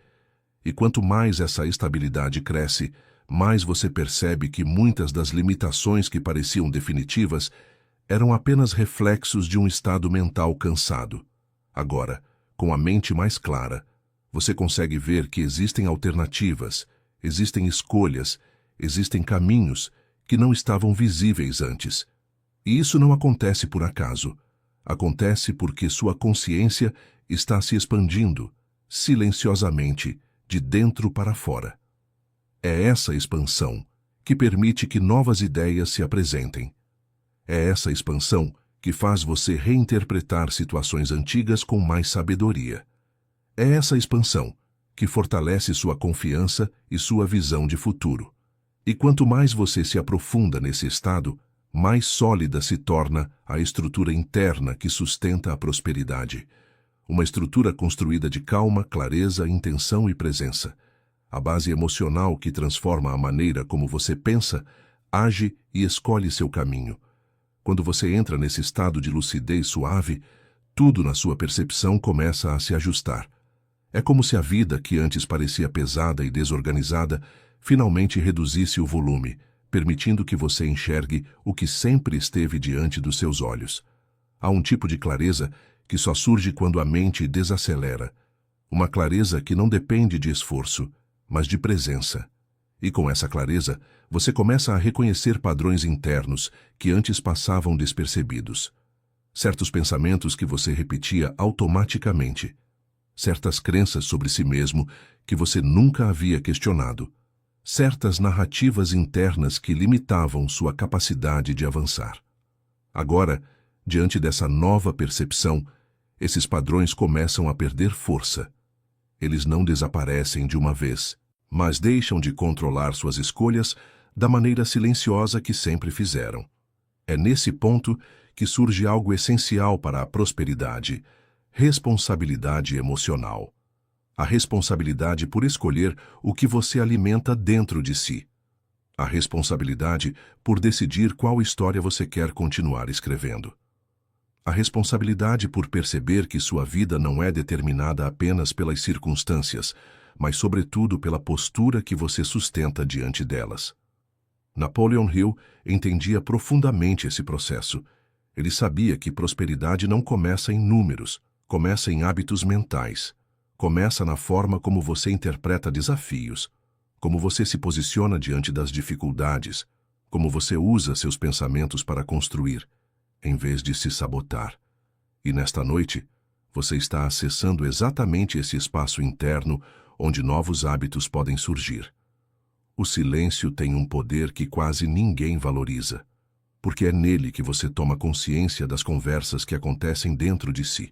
E quanto mais essa estabilidade cresce, mais você percebe que muitas das limitações que pareciam definitivas eram apenas reflexos de um estado mental cansado. Agora, com a mente mais clara, você consegue ver que existem alternativas, existem escolhas, Existem caminhos que não estavam visíveis antes. E isso não acontece por acaso. Acontece porque sua consciência está se expandindo, silenciosamente, de dentro para fora. É essa expansão que permite que novas ideias se apresentem. É essa expansão que faz você reinterpretar situações antigas com mais sabedoria. É essa expansão que fortalece sua confiança e sua visão de futuro. E quanto mais você se aprofunda nesse estado, mais sólida se torna a estrutura interna que sustenta a prosperidade. Uma estrutura construída de calma, clareza, intenção e presença. A base emocional que transforma a maneira como você pensa, age e escolhe seu caminho. Quando você entra nesse estado de lucidez suave, tudo na sua percepção começa a se ajustar. É como se a vida, que antes parecia pesada e desorganizada, finalmente reduzisse o volume, permitindo que você enxergue o que sempre esteve diante dos seus olhos. Há um tipo de clareza que só surge quando a mente desacelera. Uma clareza que não depende de esforço, mas de presença. E com essa clareza, você começa a reconhecer padrões internos que antes passavam despercebidos. Certos pensamentos que você repetia automaticamente. Certas crenças sobre si mesmo que você nunca havia questionado. Certas narrativas internas que limitavam sua capacidade de avançar. Agora, diante dessa nova percepção, esses padrões começam a perder força. Eles não desaparecem de uma vez, mas deixam de controlar suas escolhas da maneira silenciosa que sempre fizeram. É nesse ponto que surge algo essencial para a prosperidade: responsabilidade emocional. A responsabilidade por escolher o que você alimenta dentro de si. A responsabilidade por decidir qual história você quer continuar escrevendo. A responsabilidade por perceber que sua vida não é determinada apenas pelas circunstâncias, mas sobretudo pela postura que você sustenta diante delas. Napoleon Hill entendia profundamente esse processo. Ele sabia que prosperidade não começa em números, começa em hábitos mentais. Começa na forma como você interpreta desafios, como você se posiciona diante das dificuldades, como você usa seus pensamentos para construir, em vez de se sabotar. E nesta noite, você está acessando exatamente esse espaço interno onde novos hábitos podem surgir. O silêncio tem um poder que quase ninguém valoriza, porque é nele que você toma consciência das conversas que acontecem dentro de si.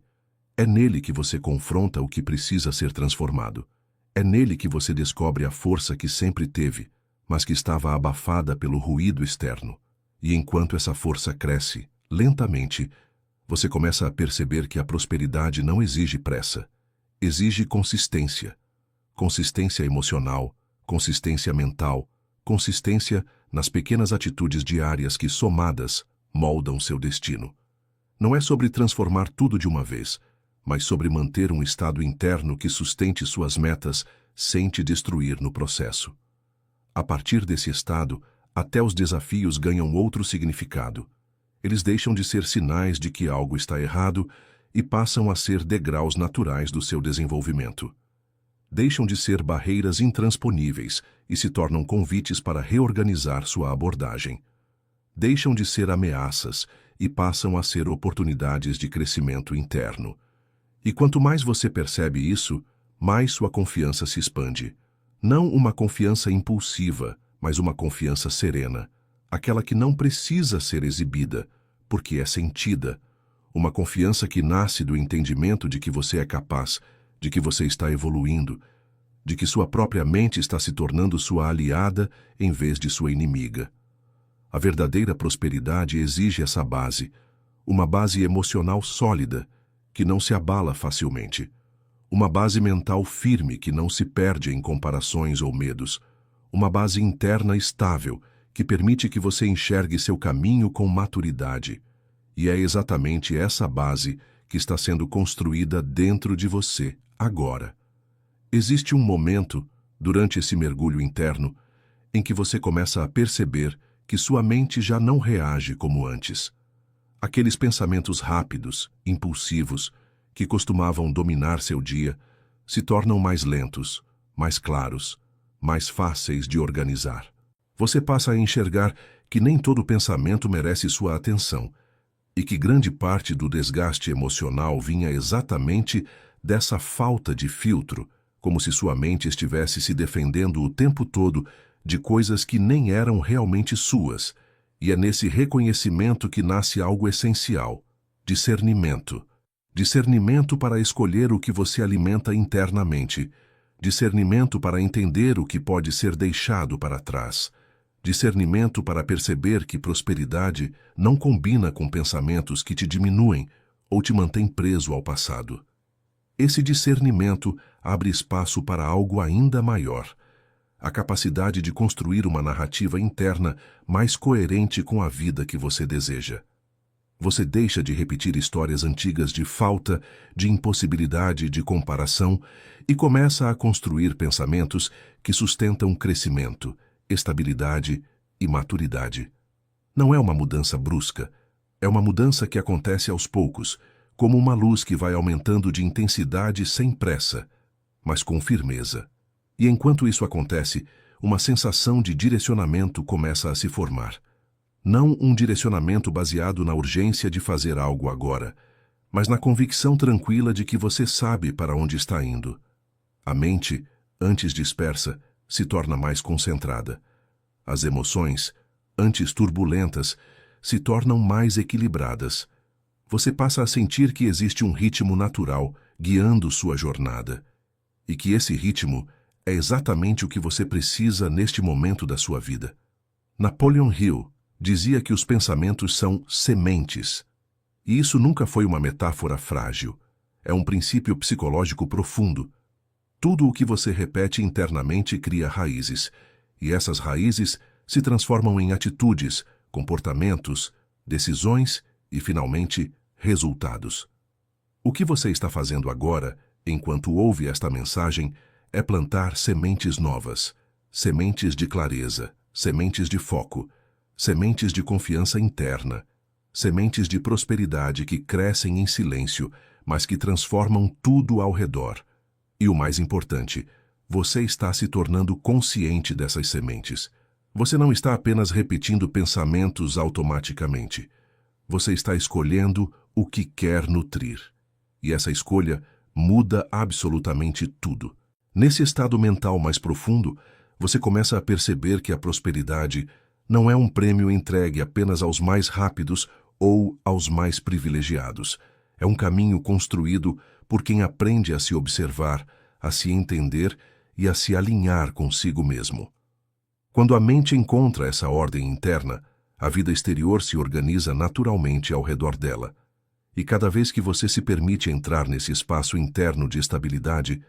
É nele que você confronta o que precisa ser transformado. É nele que você descobre a força que sempre teve, mas que estava abafada pelo ruído externo. E enquanto essa força cresce, lentamente, você começa a perceber que a prosperidade não exige pressa. Exige consistência. Consistência emocional, consistência mental, consistência nas pequenas atitudes diárias que, somadas, moldam seu destino. Não é sobre transformar tudo de uma vez, mas sobre manter um estado interno que sustente suas metas sem te destruir no processo. A partir desse estado, até os desafios ganham outro significado. Eles deixam de ser sinais de que algo está errado e passam a ser degraus naturais do seu desenvolvimento. Deixam de ser barreiras intransponíveis e se tornam convites para reorganizar sua abordagem. Deixam de ser ameaças e passam a ser oportunidades de crescimento interno. E quanto mais você percebe isso, mais sua confiança se expande. Não uma confiança impulsiva, mas uma confiança serena. Aquela que não precisa ser exibida, porque é sentida. Uma confiança que nasce do entendimento de que você é capaz, de que você está evoluindo, de que sua própria mente está se tornando sua aliada em vez de sua inimiga. A verdadeira prosperidade exige essa base, uma base emocional sólida, que não se abala facilmente. Uma base mental firme que não se perde em comparações ou medos. Uma base interna estável que permite que você enxergue seu caminho com maturidade. E é exatamente essa base que está sendo construída dentro de você, agora. Existe um momento, durante esse mergulho interno, em que você começa a perceber que sua mente já não reage como antes. Aqueles pensamentos rápidos, impulsivos, que costumavam dominar seu dia, se tornam mais lentos, mais claros, mais fáceis de organizar. Você passa a enxergar que nem todo pensamento merece sua atenção e que grande parte do desgaste emocional vinha exatamente dessa falta de filtro, como se sua mente estivesse se defendendo o tempo todo de coisas que nem eram realmente suas. E é nesse reconhecimento que nasce algo essencial: discernimento. Discernimento para escolher o que você alimenta internamente. Discernimento para entender o que pode ser deixado para trás. Discernimento para perceber que prosperidade não combina com pensamentos que te diminuem ou te mantêm preso ao passado. Esse discernimento abre espaço para algo ainda maior: a capacidade de construir uma narrativa interna mais coerente com a vida que você deseja. Você deixa de repetir histórias antigas de falta, de impossibilidade, de comparação e começa a construir pensamentos que sustentam crescimento, estabilidade e maturidade. Não é uma mudança brusca, é uma mudança que acontece aos poucos, como uma luz que vai aumentando de intensidade sem pressa, mas com firmeza. E enquanto isso acontece, uma sensação de direcionamento começa a se formar. Não um direcionamento baseado na urgência de fazer algo agora, mas na convicção tranquila de que você sabe para onde está indo. A mente, antes dispersa, se torna mais concentrada. As emoções, antes turbulentas, se tornam mais equilibradas. Você passa a sentir que existe um ritmo natural guiando sua jornada, e que esse ritmo é exatamente o que você precisa neste momento da sua vida. Napoleon Hill dizia que os pensamentos são sementes. E isso nunca foi uma metáfora frágil. É um princípio psicológico profundo. Tudo o que você repete internamente cria raízes, e essas raízes se transformam em atitudes, comportamentos, decisões e, finalmente, resultados. O que você está fazendo agora, enquanto ouve esta mensagem, é plantar sementes novas, sementes de clareza, sementes de foco, sementes de confiança interna, sementes de prosperidade que crescem em silêncio, mas que transformam tudo ao redor. E o mais importante, você está se tornando consciente dessas sementes. Você não está apenas repetindo pensamentos automaticamente. Você está escolhendo o que quer nutrir. E essa escolha muda absolutamente tudo. Nesse estado mental mais profundo, você começa a perceber que a prosperidade não é um prêmio entregue apenas aos mais rápidos ou aos mais privilegiados. É um caminho construído por quem aprende a se observar, a se entender e a se alinhar consigo mesmo. Quando a mente encontra essa ordem interna, a vida exterior se organiza naturalmente ao redor dela. E cada vez que você se permite entrar nesse espaço interno de estabilidade,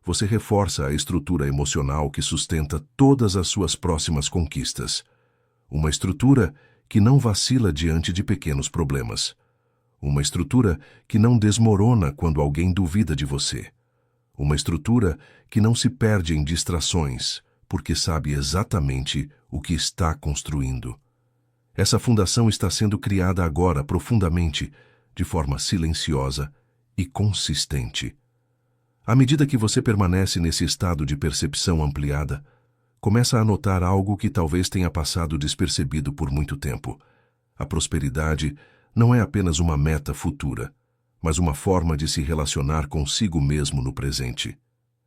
você reforça a estrutura emocional que sustenta todas as suas próximas conquistas. Uma estrutura que não vacila diante de pequenos problemas. Uma estrutura que não desmorona quando alguém duvida de você. Uma estrutura que não se perde em distrações, porque sabe exatamente o que está construindo. Essa fundação está sendo criada agora profundamente, de forma silenciosa e consistente. À medida que você permanece nesse estado de percepção ampliada, começa a notar algo que talvez tenha passado despercebido por muito tempo. A prosperidade não é apenas uma meta futura, mas uma forma de se relacionar consigo mesmo no presente.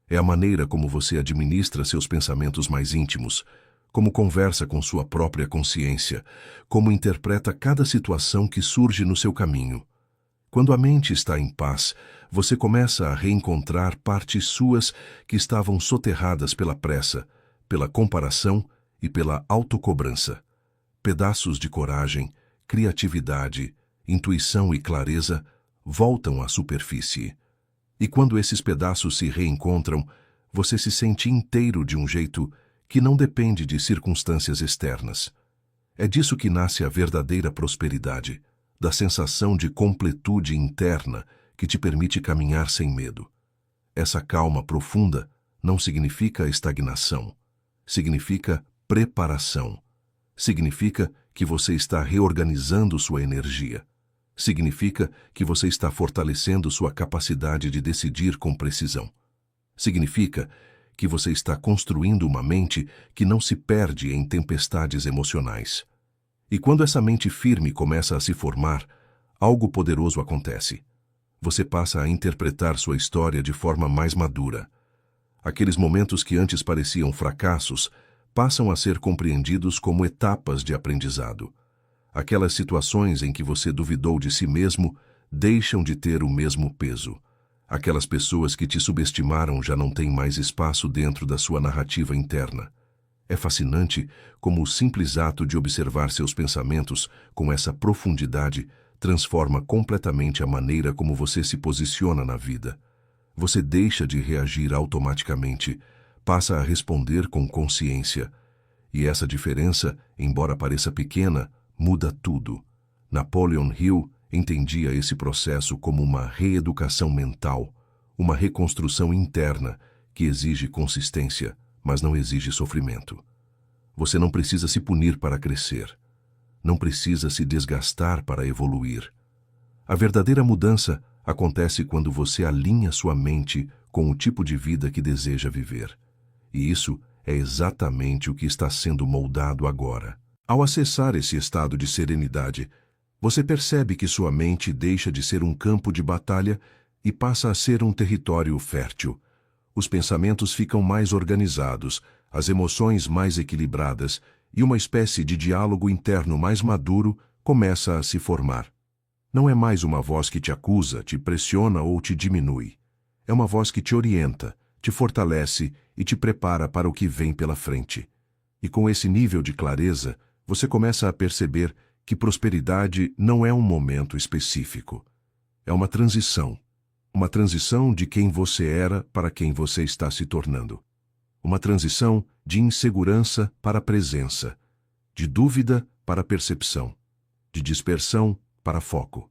É a maneira como você administra seus pensamentos mais íntimos, como conversa com sua própria consciência, como interpreta cada situação que surge no seu caminho. Quando a mente está em paz, você começa a reencontrar partes suas que estavam soterradas pela pressa, pela comparação e pela autocobrança. Pedaços de coragem, criatividade, intuição e clareza voltam à superfície. E quando esses pedaços se reencontram, você se sente inteiro de um jeito que não depende de circunstâncias externas. É disso que nasce a verdadeira prosperidade, da sensação de completude interna que te permite caminhar sem medo. Essa calma profunda não significa estagnação. Significa preparação. Significa que você está reorganizando sua energia. Significa que você está fortalecendo sua capacidade de decidir com precisão. Significa que você está construindo uma mente que não se perde em tempestades emocionais. E quando essa mente firme começa a se formar, algo poderoso acontece. Você passa a interpretar sua história de forma mais madura. Aqueles momentos que antes pareciam fracassos passam a ser compreendidos como etapas de aprendizado. Aquelas situações em que você duvidou de si mesmo deixam de ter o mesmo peso. Aquelas pessoas que te subestimaram já não têm mais espaço dentro da sua narrativa interna. É fascinante como o simples ato de observar seus pensamentos com essa profundidade transforma completamente a maneira como você se posiciona na vida. Você deixa de reagir automaticamente, passa a responder com consciência. E essa diferença, embora pareça pequena, muda tudo. Napoleon Hill entendia esse processo como uma reeducação mental, uma reconstrução interna que exige consistência, mas não exige sofrimento. Você não precisa se punir para crescer. Não precisa se desgastar para evoluir. A verdadeira mudança acontece quando você alinha sua mente com o tipo de vida que deseja viver. E isso é exatamente o que está sendo moldado agora. Ao acessar esse estado de serenidade, você percebe que sua mente deixa de ser um campo de batalha e passa a ser um território fértil. Os pensamentos ficam mais organizados, as emoções mais equilibradas e uma espécie de diálogo interno mais maduro começa a se formar. Não é mais uma voz que te acusa, te pressiona ou te diminui. É uma voz que te orienta, te fortalece e te prepara para o que vem pela frente. E com esse nível de clareza, você começa a perceber que prosperidade não é um momento específico. É uma transição. Uma transição de quem você era para quem você está se tornando. Uma transição de insegurança para presença, de dúvida para percepção, de dispersão para foco.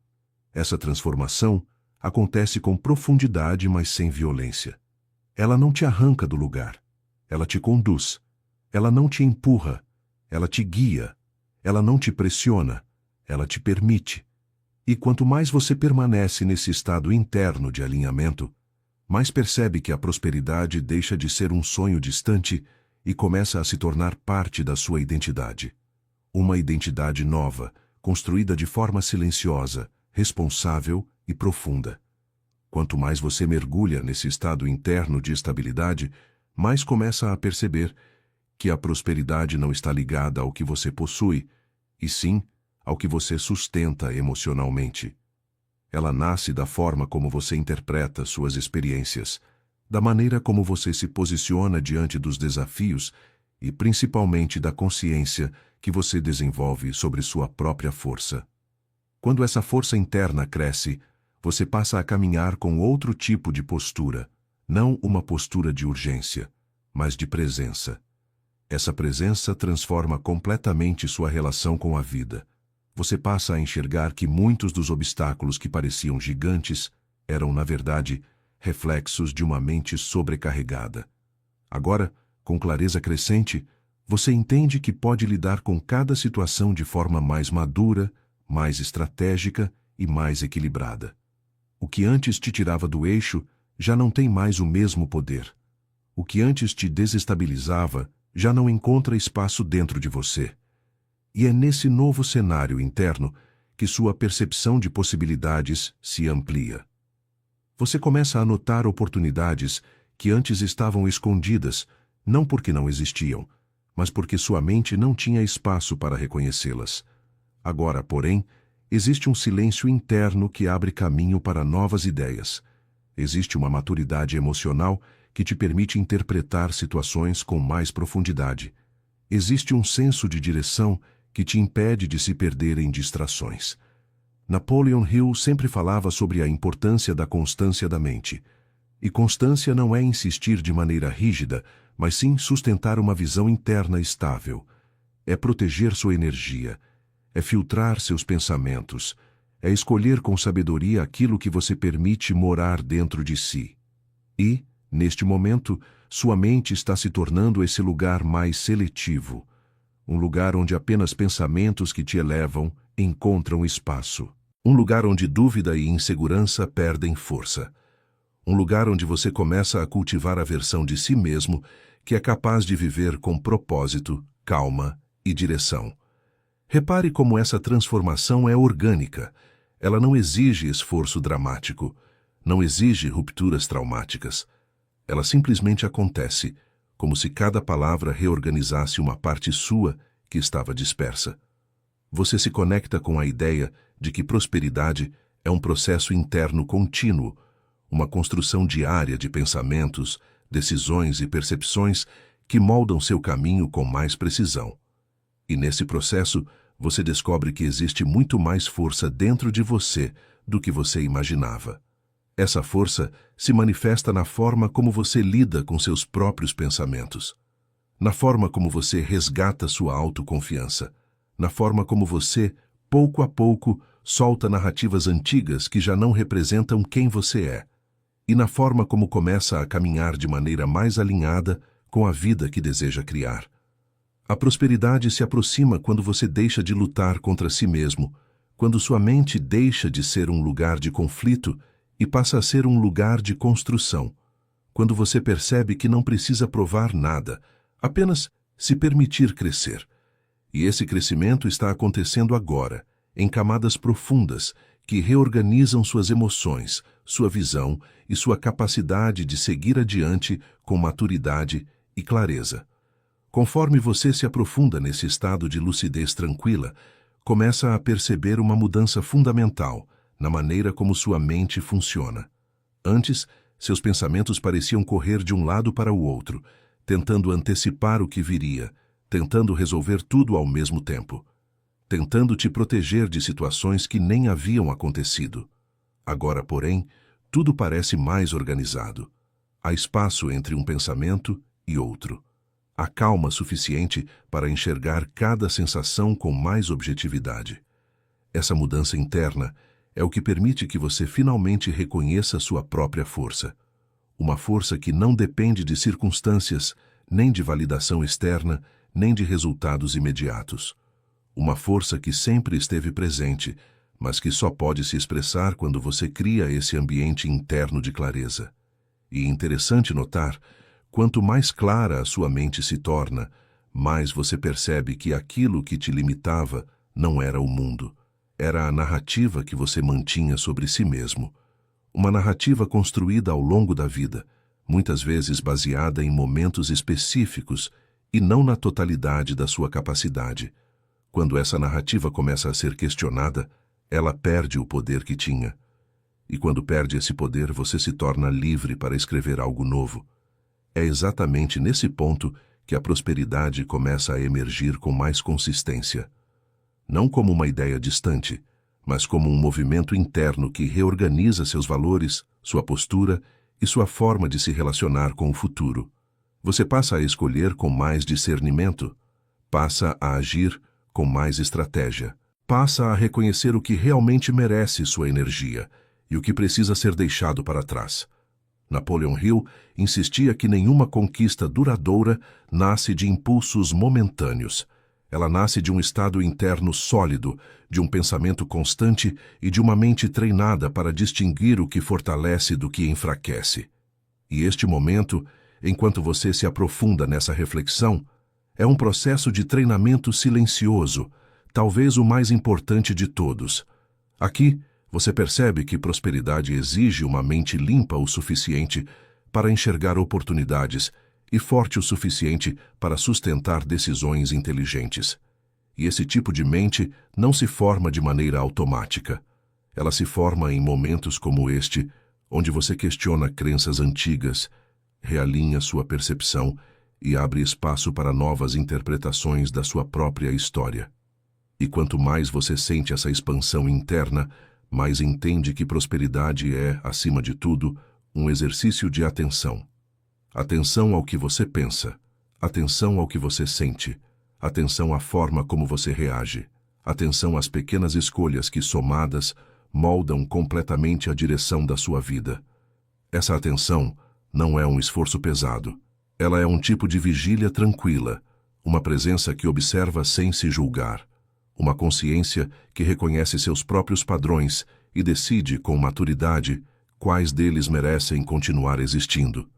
Essa transformação acontece com profundidade, mas sem violência. Ela não te arranca do lugar. Ela te conduz. Ela não te empurra. Ela te guia. Ela não te pressiona. Ela te permite. E quanto mais você permanece nesse estado interno de alinhamento, mais percebe que a prosperidade deixa de ser um sonho distante e começa a se tornar parte da sua identidade. Uma identidade nova, construída de forma silenciosa, responsável e profunda. Quanto mais você mergulha nesse estado interno de estabilidade, mais começa a perceber que a prosperidade não está ligada ao que você possui, e sim ao que você sustenta emocionalmente. Ela nasce da forma como você interpreta suas experiências, da maneira como você se posiciona diante dos desafios e principalmente da consciência que você desenvolve sobre sua própria força. Quando essa força interna cresce, você passa a caminhar com outro tipo de postura, não uma postura de urgência, mas de presença. Essa presença transforma completamente sua relação com a vida. Você passa a enxergar que muitos dos obstáculos que pareciam gigantes eram, na verdade, reflexos de uma mente sobrecarregada. Agora, com clareza crescente, você entende que pode lidar com cada situação de forma mais madura, mais estratégica e mais equilibrada. O que antes te tirava do eixo já não tem mais o mesmo poder. O que antes te desestabilizava já não encontra espaço dentro de você. E é nesse novo cenário interno que sua percepção de possibilidades se amplia. Você começa a notar oportunidades que antes estavam escondidas, não porque não existiam, mas porque sua mente não tinha espaço para reconhecê-las. Agora, porém, existe um silêncio interno que abre caminho para novas ideias. Existe uma maturidade emocional que te permite interpretar situações com mais profundidade. Existe um senso de direção que te impede de se perder em distrações. Napoleon Hill sempre falava sobre a importância da constância da mente. E constância não é insistir de maneira rígida, mas sim sustentar uma visão interna estável. É proteger sua energia. É filtrar seus pensamentos. É escolher com sabedoria aquilo que você permite morar dentro de si. E, neste momento, sua mente está se tornando esse lugar mais seletivo. Um lugar onde apenas pensamentos que te elevam encontram espaço. Um lugar onde dúvida e insegurança perdem força. Um lugar onde você começa a cultivar a versão de si mesmo que é capaz de viver com propósito, calma e direção. Repare como essa transformação é orgânica. Ela não exige esforço dramático, não exige rupturas traumáticas. Ela simplesmente acontece, como se cada palavra reorganizasse uma parte sua que estava dispersa. Você se conecta com a ideia de que prosperidade é um processo interno contínuo, uma construção diária de pensamentos, decisões e percepções que moldam seu caminho com mais precisão. E nesse processo, você descobre que existe muito mais força dentro de você do que você imaginava. Essa força se manifesta na forma como você lida com seus próprios pensamentos, na forma como você resgata sua autoconfiança, na forma como você, pouco a pouco, solta narrativas antigas que já não representam quem você é, e na forma como começa a caminhar de maneira mais alinhada com a vida que deseja criar. A prosperidade se aproxima quando você deixa de lutar contra si mesmo, quando sua mente deixa de ser um lugar de conflito e passa a ser um lugar de construção, quando você percebe que não precisa provar nada, apenas se permitir crescer. E esse crescimento está acontecendo agora, em camadas profundas, que reorganizam suas emoções, sua visão e sua capacidade de seguir adiante com maturidade e clareza. Conforme você se aprofunda nesse estado de lucidez tranquila, começa a perceber uma mudança fundamental na maneira como sua mente funciona. Antes, seus pensamentos pareciam correr de um lado para o outro, tentando antecipar o que viria, tentando resolver tudo ao mesmo tempo, tentando te proteger de situações que nem haviam acontecido. Agora, porém, tudo parece mais organizado. Há espaço entre um pensamento e outro. Há calma suficiente para enxergar cada sensação com mais objetividade. Essa mudança interna é o que permite que você finalmente reconheça sua própria força. Uma força que não depende de circunstâncias, nem de validação externa, nem de resultados imediatos. Uma força que sempre esteve presente, mas que só pode se expressar quando você cria esse ambiente interno de clareza. E é interessante notar, quanto mais clara a sua mente se torna, mais você percebe que aquilo que te limitava não era o mundo. Era a narrativa que você mantinha sobre si mesmo. Uma narrativa construída ao longo da vida, muitas vezes baseada em momentos específicos e não na totalidade da sua capacidade. Quando essa narrativa começa a ser questionada, ela perde o poder que tinha. E quando perde esse poder, você se torna livre para escrever algo novo. É exatamente nesse ponto que a prosperidade começa a emergir com mais consistência. Não como uma ideia distante, mas como um movimento interno que reorganiza seus valores, sua postura e sua forma de se relacionar com o futuro. Você passa a escolher com mais discernimento, passa a agir com mais estratégia, passa a reconhecer o que realmente merece sua energia e o que precisa ser deixado para trás. Napoleon Hill insistia que nenhuma conquista duradoura nasce de impulsos momentâneos. Ela nasce de um estado interno sólido, de um pensamento constante e de uma mente treinada para distinguir o que fortalece do que enfraquece. E este momento, enquanto você se aprofunda nessa reflexão, é um processo de treinamento silencioso, talvez o mais importante de todos. Aqui, você percebe que prosperidade exige uma mente limpa o suficiente para enxergar oportunidades e forte o suficiente para sustentar decisões inteligentes. E esse tipo de mente não se forma de maneira automática. Ela se forma em momentos como este, onde você questiona crenças antigas, realinha sua percepção e abre espaço para novas interpretações da sua própria história. E quanto mais você sente essa expansão interna, mais entende que prosperidade é, acima de tudo, um exercício de atenção. Atenção ao que você pensa, atenção ao que você sente, atenção à forma como você reage, atenção às pequenas escolhas que, somadas, moldam completamente a direção da sua vida. Essa atenção não é um esforço pesado. Ela é um tipo de vigília tranquila, uma presença que observa sem se julgar, uma consciência que reconhece seus próprios padrões e decide com maturidade quais deles merecem continuar existindo.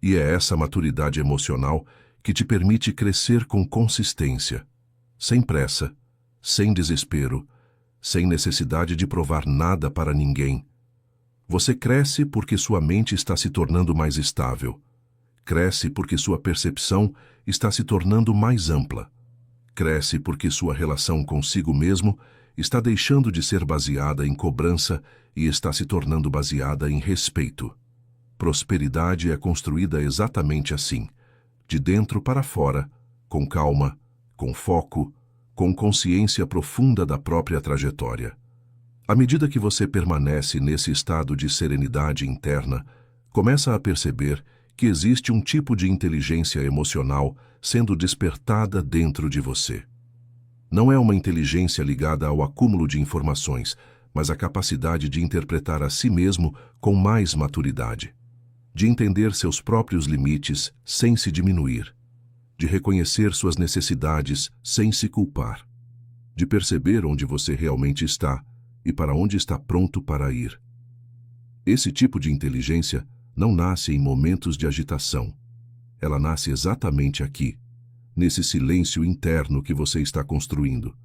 E é essa maturidade emocional que te permite crescer com consistência, sem pressa, sem desespero, sem necessidade de provar nada para ninguém. Você cresce porque sua mente está se tornando mais estável. Cresce porque sua percepção está se tornando mais ampla. Cresce porque sua relação consigo mesmo está deixando de ser baseada em cobrança e está se tornando baseada em respeito. Prosperidade é construída exatamente assim, de dentro para fora, com calma, com foco, com consciência profunda da própria trajetória. À medida que você permanece nesse estado de serenidade interna, começa a perceber que existe um tipo de inteligência emocional sendo despertada dentro de você. Não é uma inteligência ligada ao acúmulo de informações, mas a capacidade de interpretar a si mesmo com mais maturidade, de entender seus próprios limites sem se diminuir, de reconhecer suas necessidades sem se culpar, de perceber onde você realmente está e para onde está pronto para ir. Esse tipo de inteligência não nasce em momentos de agitação. Ela nasce exatamente aqui, nesse silêncio interno que você está construindo.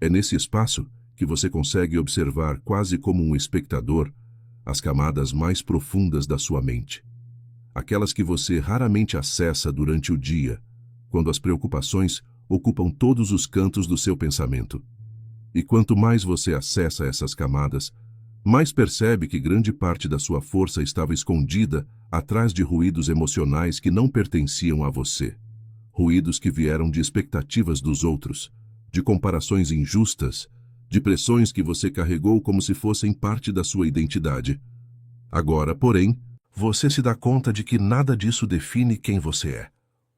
É nesse espaço que você consegue observar quase como um espectador as camadas mais profundas da sua mente. Aquelas que você raramente acessa durante o dia, quando as preocupações ocupam todos os cantos do seu pensamento. E quanto mais você acessa essas camadas, mais percebe que grande parte da sua força estava escondida atrás de ruídos emocionais que não pertenciam a você. Ruídos que vieram de expectativas dos outros, de comparações injustas, de pressões que você carregou como se fossem parte da sua identidade. Agora, porém, você se dá conta de que nada disso define quem você é.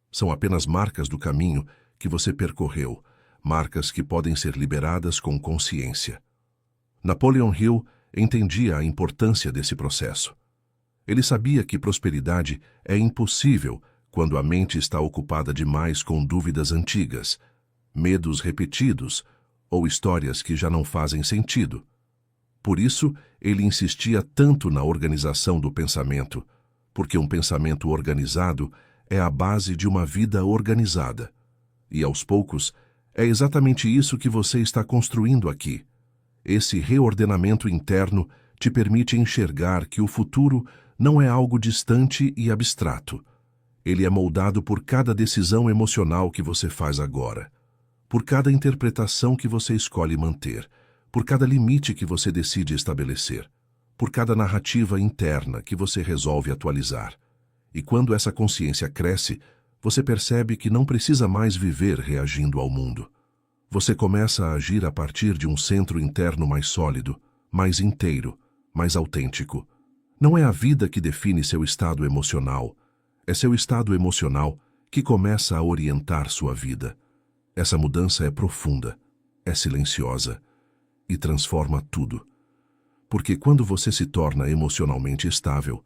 São apenas marcas do caminho que você percorreu, marcas que podem ser liberadas com consciência. Napoleon Hill entendia a importância desse processo. Ele sabia que prosperidade é impossível quando a mente está ocupada demais com dúvidas antigas, medos repetidos ou histórias que já não fazem sentido. Por isso, ele insistia tanto na organização do pensamento, porque um pensamento organizado é a base de uma vida organizada. E, aos poucos, é exatamente isso que você está construindo aqui. Esse reordenamento interno te permite enxergar que o futuro não é algo distante e abstrato. Ele é moldado por cada decisão emocional que você faz agora, por cada interpretação que você escolhe manter, por cada limite que você decide estabelecer, por cada narrativa interna que você resolve atualizar. E quando essa consciência cresce, você percebe que não precisa mais viver reagindo ao mundo. Você começa a agir a partir de um centro interno mais sólido, mais inteiro, mais autêntico. Não é a vida que define seu estado emocional, é seu estado emocional que começa a orientar sua vida. Essa mudança é profunda, é silenciosa e transforma tudo. Porque quando você se torna emocionalmente estável,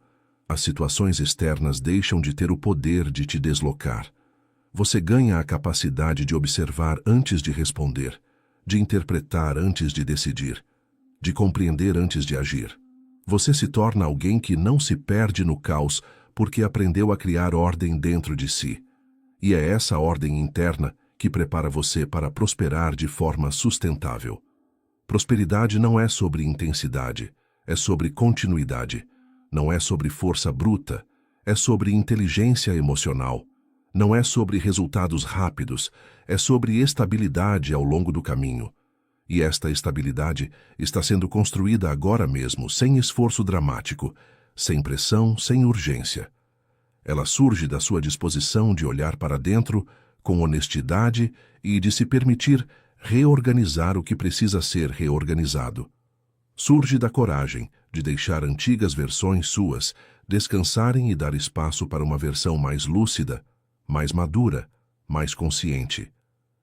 as situações externas deixam de ter o poder de te deslocar. Você ganha a capacidade de observar antes de responder, de interpretar antes de decidir, de compreender antes de agir. Você se torna alguém que não se perde no caos porque aprendeu a criar ordem dentro de si. E é essa ordem interna que prepara você para prosperar de forma sustentável. Prosperidade não é sobre intensidade, é sobre continuidade. Não é sobre força bruta, é sobre inteligência emocional. Não é sobre resultados rápidos, é sobre estabilidade ao longo do caminho. E esta estabilidade está sendo construída agora mesmo, sem esforço dramático, sem pressão, sem urgência. Ela surge da sua disposição de olhar para dentro com honestidade e de se permitir reorganizar o que precisa ser reorganizado. Surge da coragem de deixar antigas versões suas descansarem e dar espaço para uma versão mais lúcida, mais madura, mais consciente.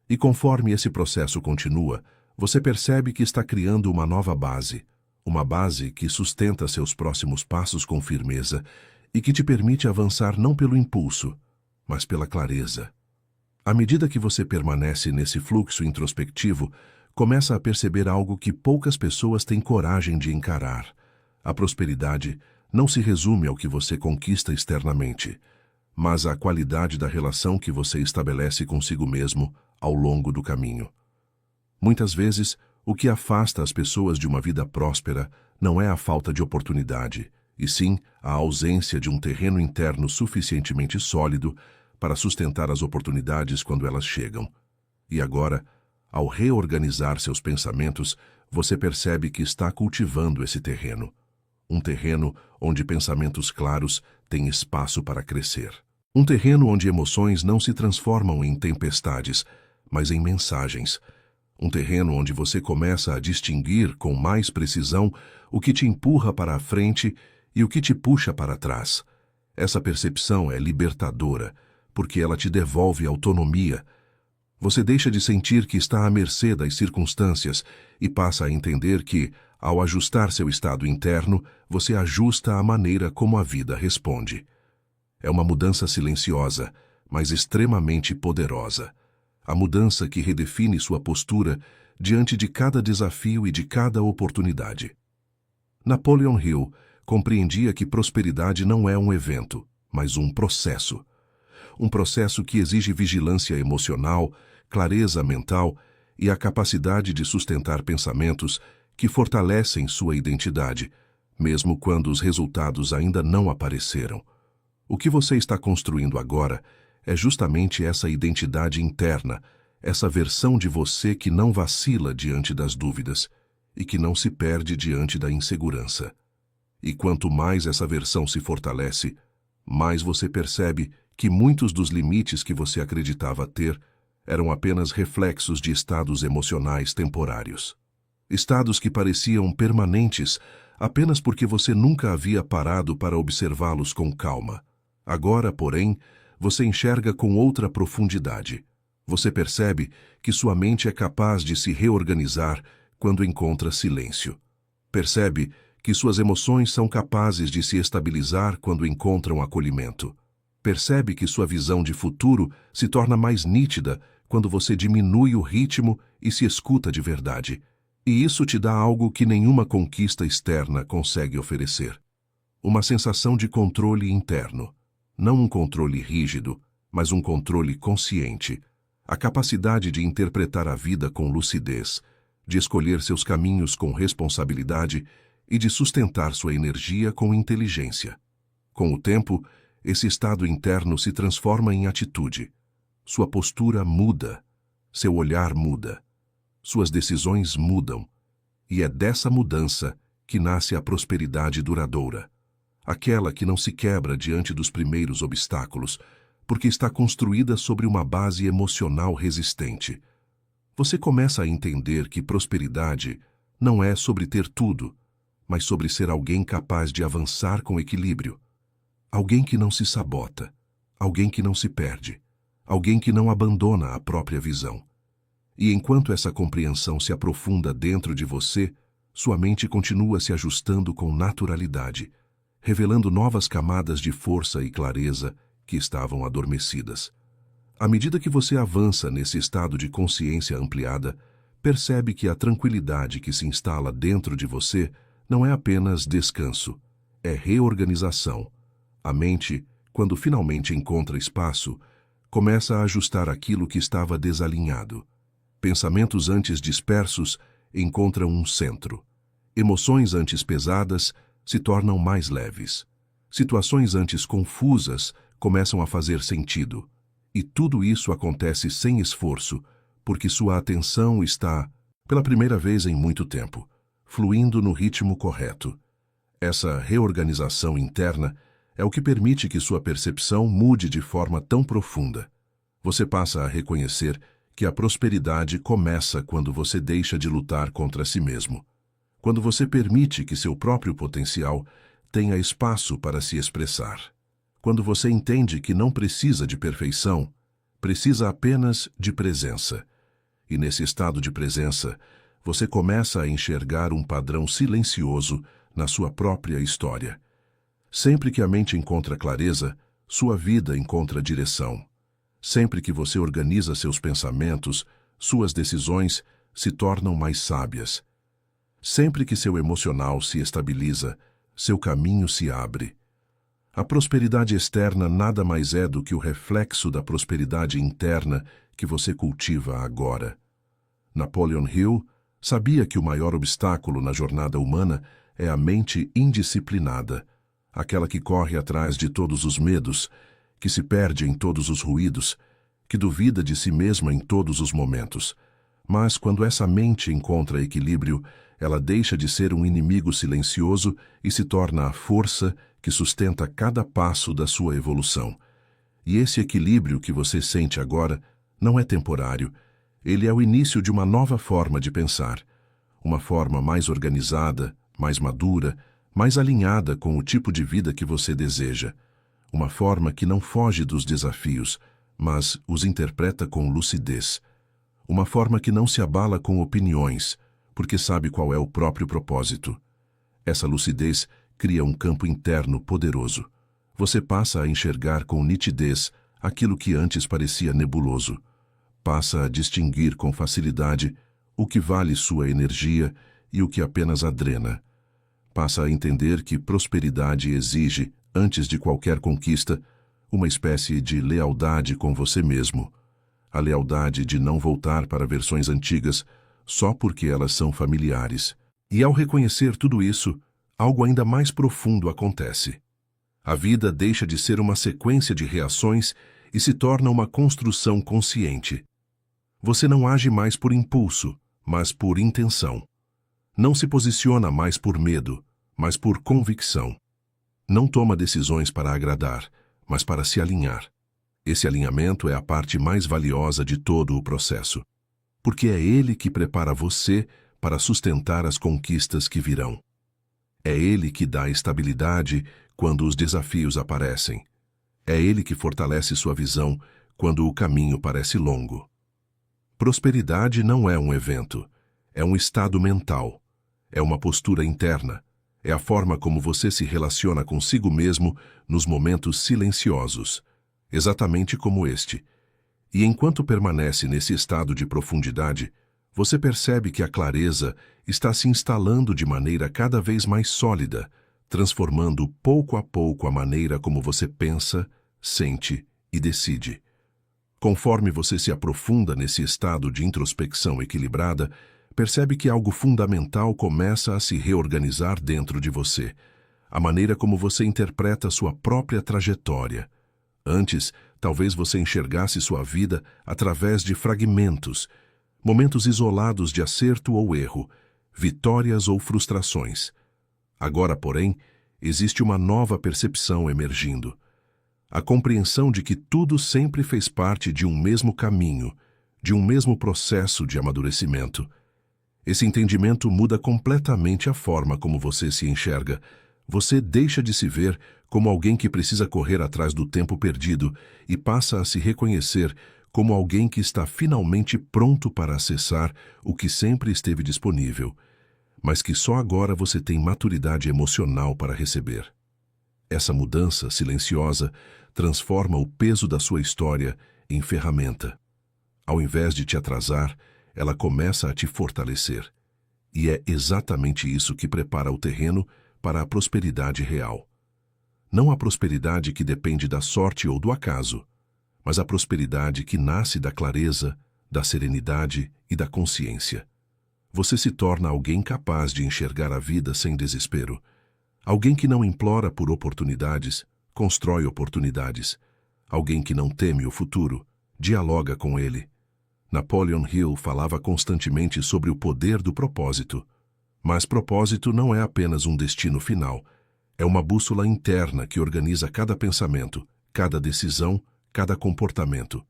E conforme esse processo continua, você percebe que está criando uma nova base, uma base que sustenta seus próximos passos com firmeza e que te permite avançar não pelo impulso, mas pela clareza. À medida que você permanece nesse fluxo introspectivo, começa a perceber algo que poucas pessoas têm coragem de encarar: A prosperidade não se resume ao que você conquista externamente, mas à qualidade da relação que você estabelece consigo mesmo ao longo do caminho. Muitas vezes, o que afasta as pessoas de uma vida próspera não é a falta de oportunidade, e sim a ausência de um terreno interno suficientemente sólido para sustentar as oportunidades quando elas chegam. E agora, ao reorganizar seus pensamentos, você percebe que está cultivando esse terreno. Um terreno onde pensamentos claros têm espaço para crescer. Um terreno onde emoções não se transformam em tempestades, mas em mensagens. Um terreno onde você começa a distinguir com mais precisão o que te empurra para a frente e o que te puxa para trás. Essa percepção é libertadora, porque ela te devolve autonomia. Você deixa de sentir que está à mercê das circunstâncias e passa a entender que, ao ajustar seu estado interno, você ajusta a maneira como a vida responde. É uma mudança silenciosa, mas extremamente poderosa. A mudança que redefine sua postura diante de cada desafio e de cada oportunidade. Napoleon Hill compreendia que prosperidade não é um evento, mas um processo. Um processo que exige vigilância emocional, clareza mental e a capacidade de sustentar pensamentos que fortalecem sua identidade, mesmo quando os resultados ainda não apareceram. O que você está construindo agora é justamente essa identidade interna, essa versão de você que não vacila diante das dúvidas e que não se perde diante da insegurança. E quanto mais essa versão se fortalece, mais você percebe que muitos dos limites que você acreditava ter eram apenas reflexos de estados emocionais temporários. Estados que pareciam permanentes apenas porque você nunca havia parado para observá-los com calma. Agora, porém, você enxerga com outra profundidade. Você percebe que sua mente é capaz de se reorganizar quando encontra silêncio. Percebe que suas emoções são capazes de se estabilizar quando encontram acolhimento. Percebe que sua visão de futuro se torna mais nítida quando você diminui o ritmo e se escuta de verdade. E isso te dá algo que nenhuma conquista externa consegue oferecer. Uma sensação de controle interno. Não um controle rígido, mas um controle consciente. A capacidade de interpretar a vida com lucidez, de escolher seus caminhos com responsabilidade e de sustentar sua energia com inteligência. Com o tempo, esse estado interno se transforma em atitude. Sua postura muda, seu olhar muda, suas decisões mudam, e é dessa mudança que nasce a prosperidade duradoura. Aquela que não se quebra diante dos primeiros obstáculos, porque está construída sobre uma base emocional resistente. Você começa a entender que prosperidade não é sobre ter tudo, mas sobre ser alguém capaz de avançar com equilíbrio. Alguém que não se sabota, alguém que não se perde, alguém que não abandona a própria visão. E enquanto essa compreensão se aprofunda dentro de você, sua mente continua se ajustando com naturalidade, revelando novas camadas de força e clareza que estavam adormecidas. À medida que você avança nesse estado de consciência ampliada, percebe que a tranquilidade que se instala dentro de você não é apenas descanso, é reorganização. A mente, quando finalmente encontra espaço, começa a ajustar aquilo que estava desalinhado. Pensamentos antes dispersos encontram um centro. Emoções antes pesadas se tornam mais leves. Situações antes confusas começam a fazer sentido. E tudo isso acontece sem esforço, porque sua atenção está, pela primeira vez em muito tempo, fluindo no ritmo correto. Essa reorganização interna é o que permite que sua percepção mude de forma tão profunda. Você passa a reconhecer que a prosperidade começa quando você deixa de lutar contra si mesmo. Quando você permite que seu próprio potencial tenha espaço para se expressar. Quando você entende que não precisa de perfeição, precisa apenas de presença. E nesse estado de presença, você começa a enxergar um padrão silencioso na sua própria história. Sempre que a mente encontra clareza, sua vida encontra direção. Sempre que você organiza seus pensamentos, suas decisões se tornam mais sábias. Sempre que seu emocional se estabiliza, seu caminho se abre. A prosperidade externa nada mais é do que o reflexo da prosperidade interna que você cultiva agora. Napoleon Hill sabia que o maior obstáculo na jornada humana é a mente indisciplinada, aquela que corre atrás de todos os medos, que se perde em todos os ruídos, que duvida de si mesma em todos os momentos. Mas quando essa mente encontra equilíbrio, ela deixa de ser um inimigo silencioso e se torna a força que sustenta cada passo da sua evolução. E esse equilíbrio que você sente agora não é temporário. Ele é o início de uma nova forma de pensar, uma forma mais organizada, mais madura, mais alinhada com o tipo de vida que você deseja. Uma forma que não foge dos desafios, mas os interpreta com lucidez. Uma forma que não se abala com opiniões, porque sabe qual é o próprio propósito. Essa lucidez cria um campo interno poderoso. Você passa a enxergar com nitidez aquilo que antes parecia nebuloso. Passa a distinguir com facilidade o que vale sua energia e o que apenas a drena. Passa a entender que prosperidade exige, antes de qualquer conquista, uma espécie de lealdade com você mesmo. A lealdade de não voltar para versões antigas só porque elas são familiares. E ao reconhecer tudo isso, algo ainda mais profundo acontece. A vida deixa de ser uma sequência de reações e se torna uma construção consciente. Você não age mais por impulso, mas por intenção. Não se posiciona mais por medo, mas por convicção. Não toma decisões para agradar, mas para se alinhar. Esse alinhamento é a parte mais valiosa de todo o processo, porque é ele que prepara você para sustentar as conquistas que virão. É ele que dá estabilidade quando os desafios aparecem. É ele que fortalece sua visão quando o caminho parece longo. Prosperidade não é um evento, é um estado mental, é uma postura interna, é a forma como você se relaciona consigo mesmo nos momentos silenciosos, exatamente como este. E enquanto permanece nesse estado de profundidade, você percebe que a clareza está se instalando de maneira cada vez mais sólida, transformando pouco a pouco a maneira como você pensa, sente e decide. Conforme você se aprofunda nesse estado de introspecção equilibrada, percebe que algo fundamental começa a se reorganizar dentro de você, a maneira como você interpreta sua própria trajetória. Antes, talvez você enxergasse sua vida através de fragmentos, momentos isolados de acerto ou erro, vitórias ou frustrações. Agora, porém, existe uma nova percepção emergindo. A compreensão de que tudo sempre fez parte de um mesmo caminho, de um mesmo processo de amadurecimento. Esse entendimento muda completamente a forma como você se enxerga. Você deixa de se ver como alguém que precisa correr atrás do tempo perdido e passa a se reconhecer como alguém que está finalmente pronto para acessar o que sempre esteve disponível, mas que só agora você tem maturidade emocional para receber. Essa mudança silenciosa transforma o peso da sua história em ferramenta. Ao invés de te atrasar, ela começa a te fortalecer. E é exatamente isso que prepara o terreno para a prosperidade real. Não a prosperidade que depende da sorte ou do acaso, mas a prosperidade que nasce da clareza, da serenidade e da consciência. Você se torna alguém capaz de enxergar a vida sem desespero. Alguém que não implora por oportunidades, constrói oportunidades. Alguém que não teme o futuro, dialoga com ele. Napoleon Hill falava constantemente sobre o poder do propósito. Mas propósito não é apenas um destino final. É uma bússola interna que organiza cada pensamento, cada decisão, cada comportamento.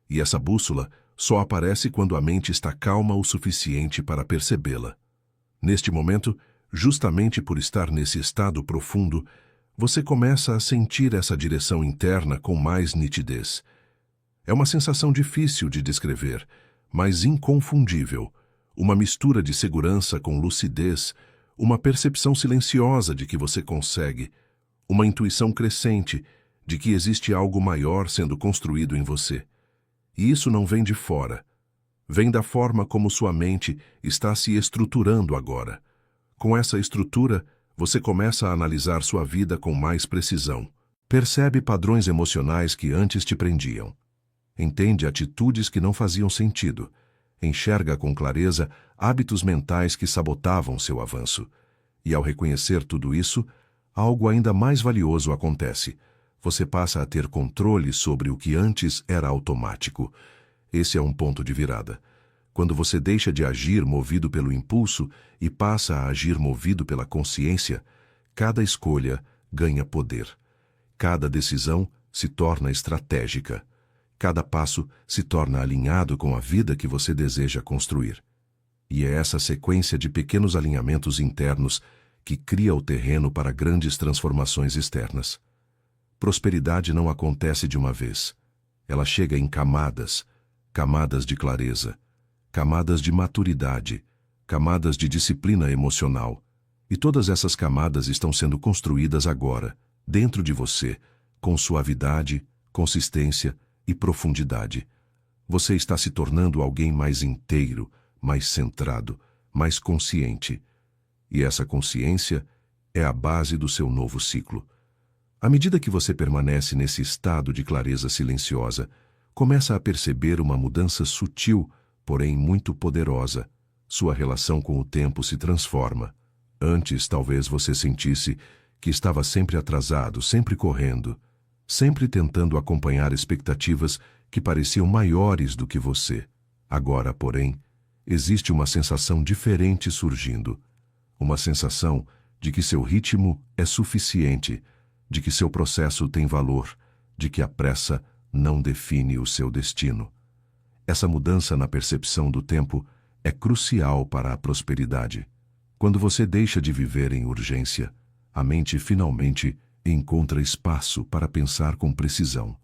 E essa bússola só aparece quando a mente está calma o suficiente para percebê-la. Neste momento, justamente por estar nesse estado profundo, você começa a sentir essa direção interna com mais nitidez. É uma sensação difícil de descrever, mas inconfundível. Uma mistura de segurança com lucidez, uma percepção silenciosa de que você consegue, uma intuição crescente de que existe algo maior sendo construído em você. E isso não vem de fora. Vem da forma como sua mente está se estruturando agora. Com essa estrutura, Você começa a analisar sua vida com mais precisão. Percebe padrões emocionais que antes te prendiam. Entende atitudes que não faziam sentido. Enxerga com clareza hábitos mentais que sabotavam seu avanço. E ao reconhecer tudo isso, algo ainda mais valioso acontece. Você passa a ter controle sobre o que antes era automático. Esse é um ponto de virada. Quando você deixa de agir movido pelo impulso e passa a agir movido pela consciência, cada escolha ganha poder. Cada decisão se torna estratégica. Cada passo se torna alinhado com a vida que você deseja construir. E é essa sequência de pequenos alinhamentos internos que cria o terreno para grandes transformações externas. Prosperidade não acontece de uma vez. Ela chega em camadas, camadas de clareza, camadas de maturidade, camadas de disciplina emocional. E todas essas camadas estão sendo construídas agora, dentro de você, com suavidade, consistência e profundidade. Você está se tornando alguém mais inteiro, mais centrado, mais consciente. E essa consciência é a base do seu novo ciclo. À medida que você permanece nesse estado de clareza silenciosa, começa a perceber uma mudança sutil, porém muito poderosa. Sua relação com o tempo se transforma. Antes, talvez você sentisse que estava sempre atrasado, sempre correndo, sempre tentando acompanhar expectativas que pareciam maiores do que você. Agora, porém, existe uma sensação diferente surgindo. Uma sensação de que seu ritmo é suficiente, de que seu processo tem valor, de que a pressa não define o seu destino. Essa mudança na percepção do tempo é crucial para a prosperidade. Quando você deixa de viver em urgência, a mente finalmente encontra espaço para pensar com precisão.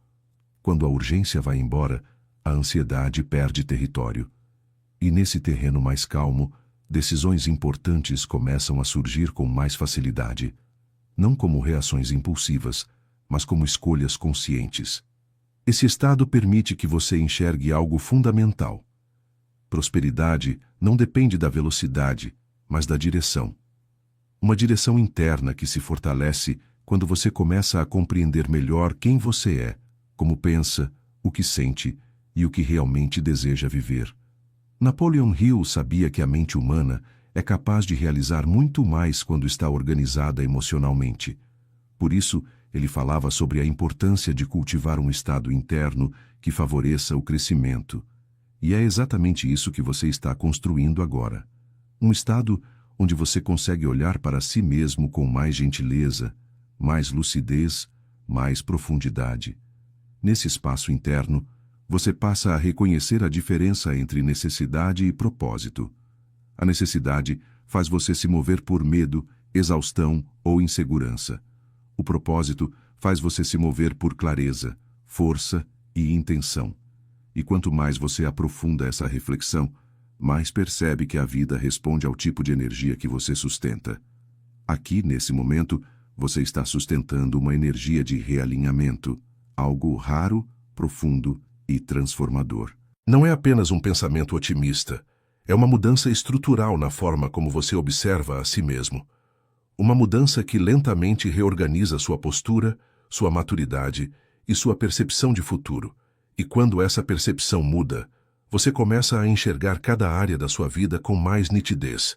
Quando a urgência vai embora, a ansiedade perde território. E nesse terreno mais calmo, decisões importantes começam a surgir com mais facilidade. Não como reações impulsivas, mas como escolhas conscientes. Esse estado permite que você enxergue algo fundamental. Prosperidade não depende da velocidade, mas da direção. Uma direção interna que se fortalece quando você começa a compreender melhor quem você é, como pensa, o que sente e o que realmente deseja viver. Napoleon Hill sabia que a mente humana é capaz de realizar muito mais quando está organizada emocionalmente. Por isso, ele falava sobre a importância de cultivar um estado interno que favoreça o crescimento. E é exatamente isso que você está construindo agora. Um estado onde você consegue olhar para si mesmo com mais gentileza, mais lucidez, mais profundidade. Nesse espaço interno, você passa a reconhecer a diferença entre necessidade e propósito. A necessidade faz você se mover por medo, exaustão ou insegurança. O propósito faz você se mover por clareza, força e intenção. E quanto mais você aprofunda essa reflexão, mais percebe que a vida responde ao tipo de energia que você sustenta. Aqui, nesse momento, você está sustentando uma energia de realinhamento, algo raro, profundo e transformador. Não é apenas um pensamento otimista, é uma mudança estrutural na forma como você observa a si mesmo. Uma mudança que lentamente reorganiza sua postura, sua maturidade e sua percepção de futuro. E quando essa percepção muda, você começa a enxergar cada área da sua vida com mais nitidez.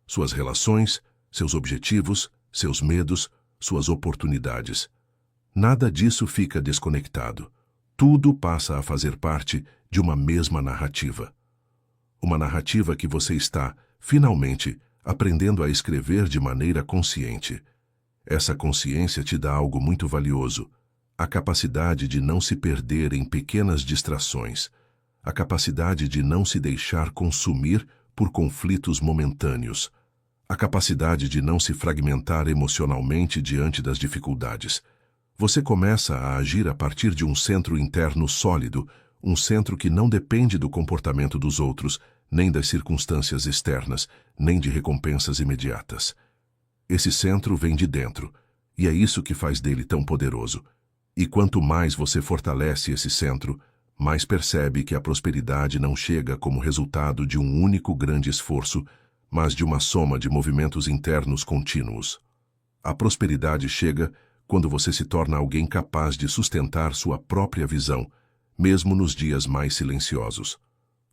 Suas relações, seus objetivos, seus medos, suas oportunidades. Nada disso fica desconectado. Tudo passa a fazer parte de uma mesma narrativa. Uma narrativa que você está, finalmente, aprendendo a escrever de maneira consciente. Essa consciência te dá algo muito valioso, a capacidade de não se perder em pequenas distrações, a capacidade de não se deixar consumir por conflitos momentâneos, a capacidade de não se fragmentar emocionalmente diante das dificuldades. Você começa a agir a partir de um centro interno sólido, um centro que não depende do comportamento dos outros, nem das circunstâncias externas, nem de recompensas imediatas. Esse centro vem de dentro, e é isso que faz dele tão poderoso. E quanto mais você fortalece esse centro, mais percebe que a prosperidade não chega como resultado de um único grande esforço, mas de uma soma de movimentos internos contínuos. A prosperidade chega quando você se torna alguém capaz de sustentar sua própria visão, mesmo nos dias mais silenciosos.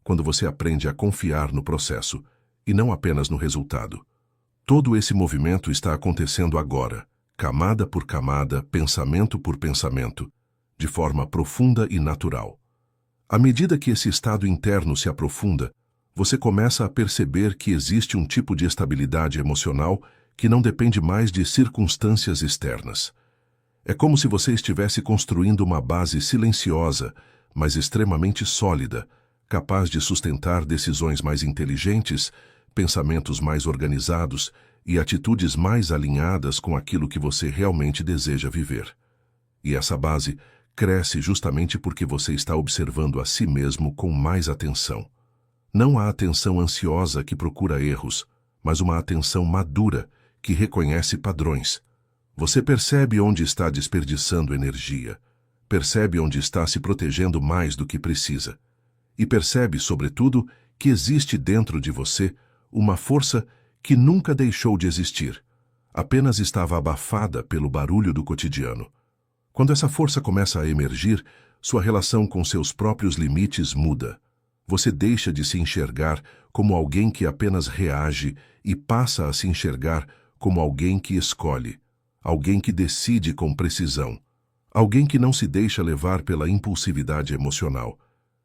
Quando você aprende a confiar no processo, e não apenas no resultado. Todo esse movimento está acontecendo agora, camada por camada, pensamento por pensamento, de forma profunda e natural. À medida que esse estado interno se aprofunda, você começa a perceber que existe um tipo de estabilidade emocional que não depende mais de circunstâncias externas. É como se você estivesse construindo uma base silenciosa, mas extremamente sólida, capaz de sustentar decisões mais inteligentes, pensamentos mais organizados e atitudes mais alinhadas com aquilo que você realmente deseja viver. E essa base cresce justamente porque você está observando a si mesmo com mais atenção. Não a atenção ansiosa que procura erros, mas uma atenção madura que reconhece padrões. Você percebe onde está desperdiçando energia, percebe onde está se protegendo mais do que precisa, e percebe, sobretudo, que existe dentro de você uma força que nunca deixou de existir, apenas estava abafada pelo barulho do cotidiano. Quando essa força começa a emergir, sua relação com seus próprios limites muda. Você deixa de se enxergar como alguém que apenas reage e passa a se enxergar como alguém que escolhe, alguém que decide com precisão, alguém que não se deixa levar pela impulsividade emocional,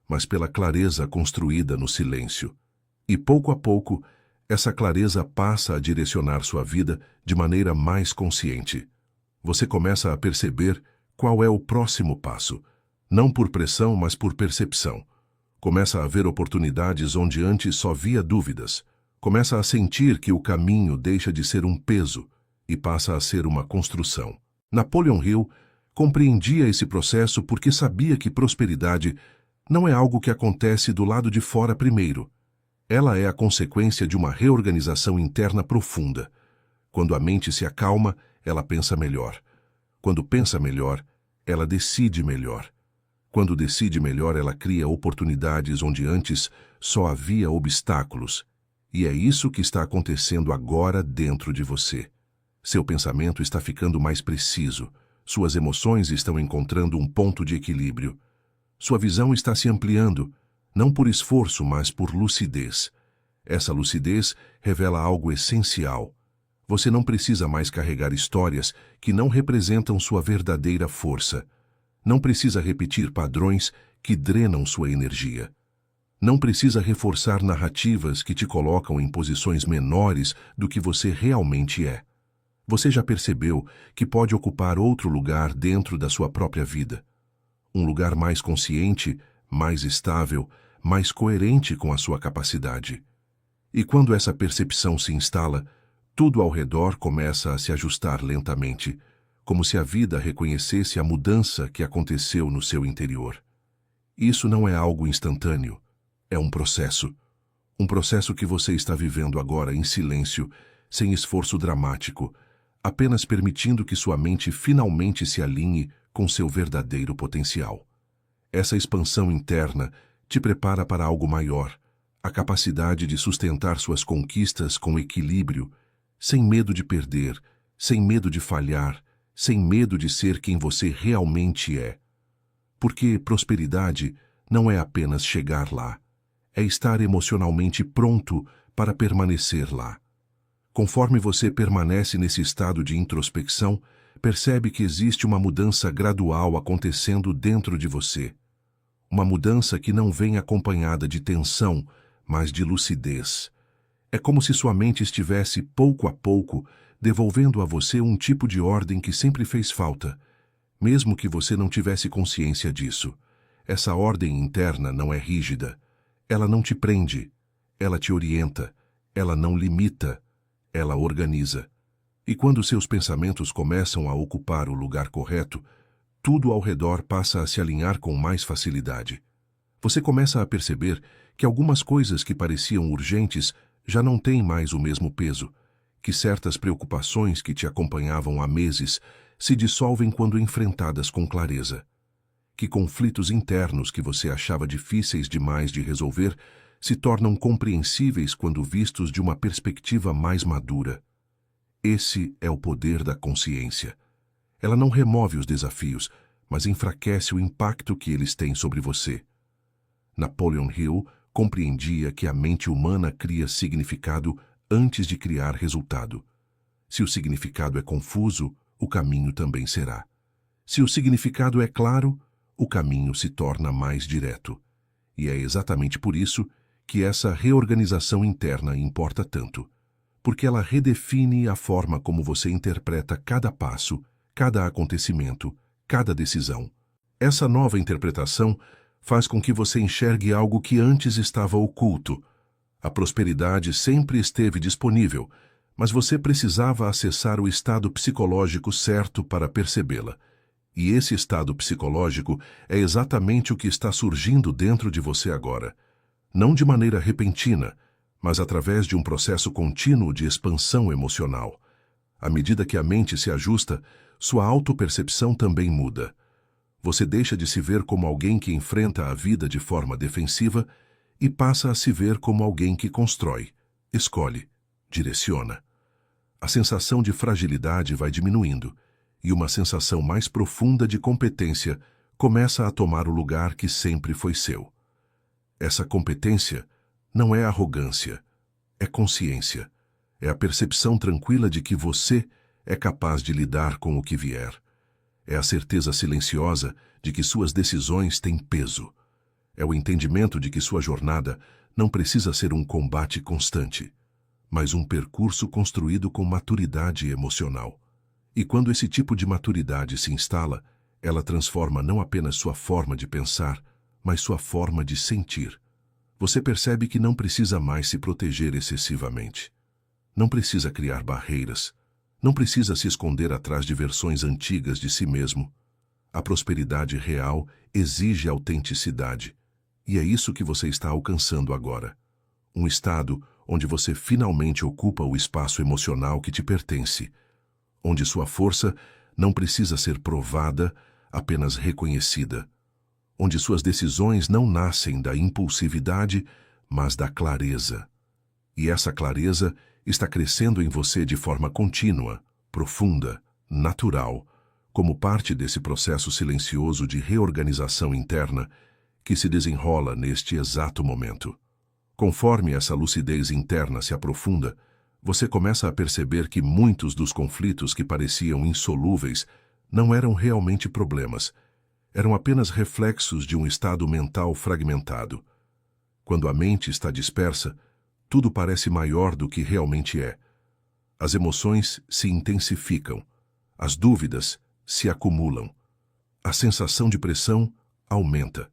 mas pela clareza construída no silêncio. E pouco a pouco, essa clareza passa a direcionar sua vida de maneira mais consciente. Você começa a perceber qual é o próximo passo, não por pressão, mas por percepção. Começa a ver oportunidades onde antes só via dúvidas. Começa a sentir que o caminho deixa de ser um peso e passa a ser uma construção. Napoleon Hill compreendia esse processo porque sabia que prosperidade não é algo que acontece do lado de fora primeiro. Ela é a consequência de uma reorganização interna profunda. Quando a mente se acalma, ela pensa melhor. Quando pensa melhor, ela decide melhor. Quando decide melhor, ela cria oportunidades onde antes só havia obstáculos. E é isso que está acontecendo agora dentro de você. Seu pensamento está ficando mais preciso. Suas emoções estão encontrando um ponto de equilíbrio. Sua visão está se ampliando, não por esforço, mas por lucidez. Essa lucidez revela algo essencial. Você não precisa mais carregar histórias que não representam sua verdadeira força. Não precisa repetir padrões que drenam sua energia. Não precisa reforçar narrativas que te colocam em posições menores do que você realmente é. Você já percebeu que pode ocupar outro lugar dentro da sua própria vida. Um lugar mais consciente, mais estável, mais coerente com a sua capacidade. E quando essa percepção se instala, tudo ao redor começa a se ajustar lentamente, como se a vida reconhecesse a mudança que aconteceu no seu interior. Isso não é algo instantâneo, é um processo. Um processo que você está vivendo agora em silêncio, sem esforço dramático, apenas permitindo que sua mente finalmente se alinhe com seu verdadeiro potencial. Essa expansão interna te prepara para algo maior, a capacidade de sustentar suas conquistas com equilíbrio, sem medo de perder, sem medo de falhar, sem medo de ser quem você realmente é. Porque prosperidade não é apenas chegar lá, é estar emocionalmente pronto para permanecer lá. Conforme você permanece nesse estado de introspecção, percebe que existe uma mudança gradual acontecendo dentro de você. Uma mudança que não vem acompanhada de tensão, mas de lucidez. É como se sua mente estivesse, pouco a pouco, devolvendo a você um tipo de ordem que sempre fez falta, mesmo que você não tivesse consciência disso. Essa ordem interna não é rígida. Ela não te prende. Ela te orienta. Ela não limita. Ela organiza. E quando seus pensamentos começam a ocupar o lugar correto, tudo ao redor passa a se alinhar com mais facilidade. Você começa a perceber que algumas coisas que pareciam urgentes já não têm mais o mesmo peso, que certas preocupações que te acompanhavam há meses se dissolvem quando enfrentadas com clareza, que conflitos internos que você achava difíceis demais de resolver se tornam compreensíveis quando vistos de uma perspectiva mais madura. Esse é o poder da consciência. Ela não remove os desafios, mas enfraquece o impacto que eles têm sobre você. Napoleon Hill compreendia que a mente humana cria significado antes de criar resultado. Se o significado é confuso, o caminho também será. Se o significado é claro, o caminho se torna mais direto. E é exatamente por isso que essa reorganização interna importa tanto, porque ela redefine a forma como você interpreta cada passo, cada acontecimento, cada decisão. Essa nova interpretação faz com que você enxergue algo que antes estava oculto. A prosperidade sempre esteve disponível, mas você precisava acessar o estado psicológico certo para percebê-la. E esse estado psicológico é exatamente o que está surgindo dentro de você agora. Não de maneira repentina, mas através de um processo contínuo de expansão emocional. À medida que a mente se ajusta, sua autopercepção também muda. Você deixa de se ver como alguém que enfrenta a vida de forma defensiva e passa a se ver como alguém que constrói, escolhe, direciona. A sensação de fragilidade vai diminuindo e uma sensação mais profunda de competência começa a tomar o lugar que sempre foi seu. Essa competência não é arrogância, é consciência. É a percepção tranquila de que você é capaz de lidar com o que vier. É a certeza silenciosa de que suas decisões têm peso. É o entendimento de que sua jornada não precisa ser um combate constante, mas um percurso construído com maturidade emocional. E quando esse tipo de maturidade se instala, ela transforma não apenas sua forma de pensar, mas sua forma de sentir. Você percebe que não precisa mais se proteger excessivamente. Não precisa criar barreiras. Não precisa se esconder atrás de versões antigas de si mesmo. A prosperidade real exige autenticidade. E é isso que você está alcançando agora. Um estado onde você finalmente ocupa o espaço emocional que te pertence, onde sua força não precisa ser provada, apenas reconhecida, onde suas decisões não nascem da impulsividade, mas da clareza. E essa clareza está crescendo em você de forma contínua, profunda, natural, como parte desse processo silencioso de reorganização interna que se desenrola neste exato momento. Conforme essa lucidez interna se aprofunda, você começa a perceber que muitos dos conflitos que pareciam insolúveis não eram realmente problemas, eram apenas reflexos de um estado mental fragmentado. Quando a mente está dispersa, tudo parece maior do que realmente é. As emoções se intensificam, as dúvidas se acumulam, a sensação de pressão aumenta.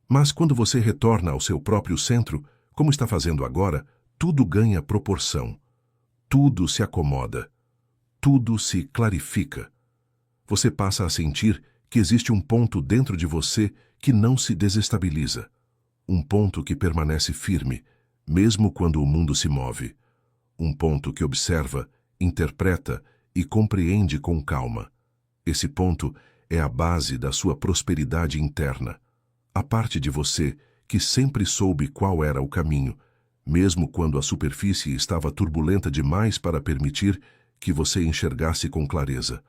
Mas quando você retorna ao seu próprio centro, como está fazendo agora, tudo ganha proporção. Tudo se acomoda. Tudo se clarifica. Você passa a sentir que existe um ponto dentro de você que não se desestabiliza. Um ponto que permanece firme, mesmo quando o mundo se move. Um ponto que observa, interpreta e compreende com calma. Esse ponto é a base da sua prosperidade interna. A parte de você que sempre soube qual era o caminho, mesmo quando a superfície estava turbulenta demais para permitir que você enxergasse com clareza.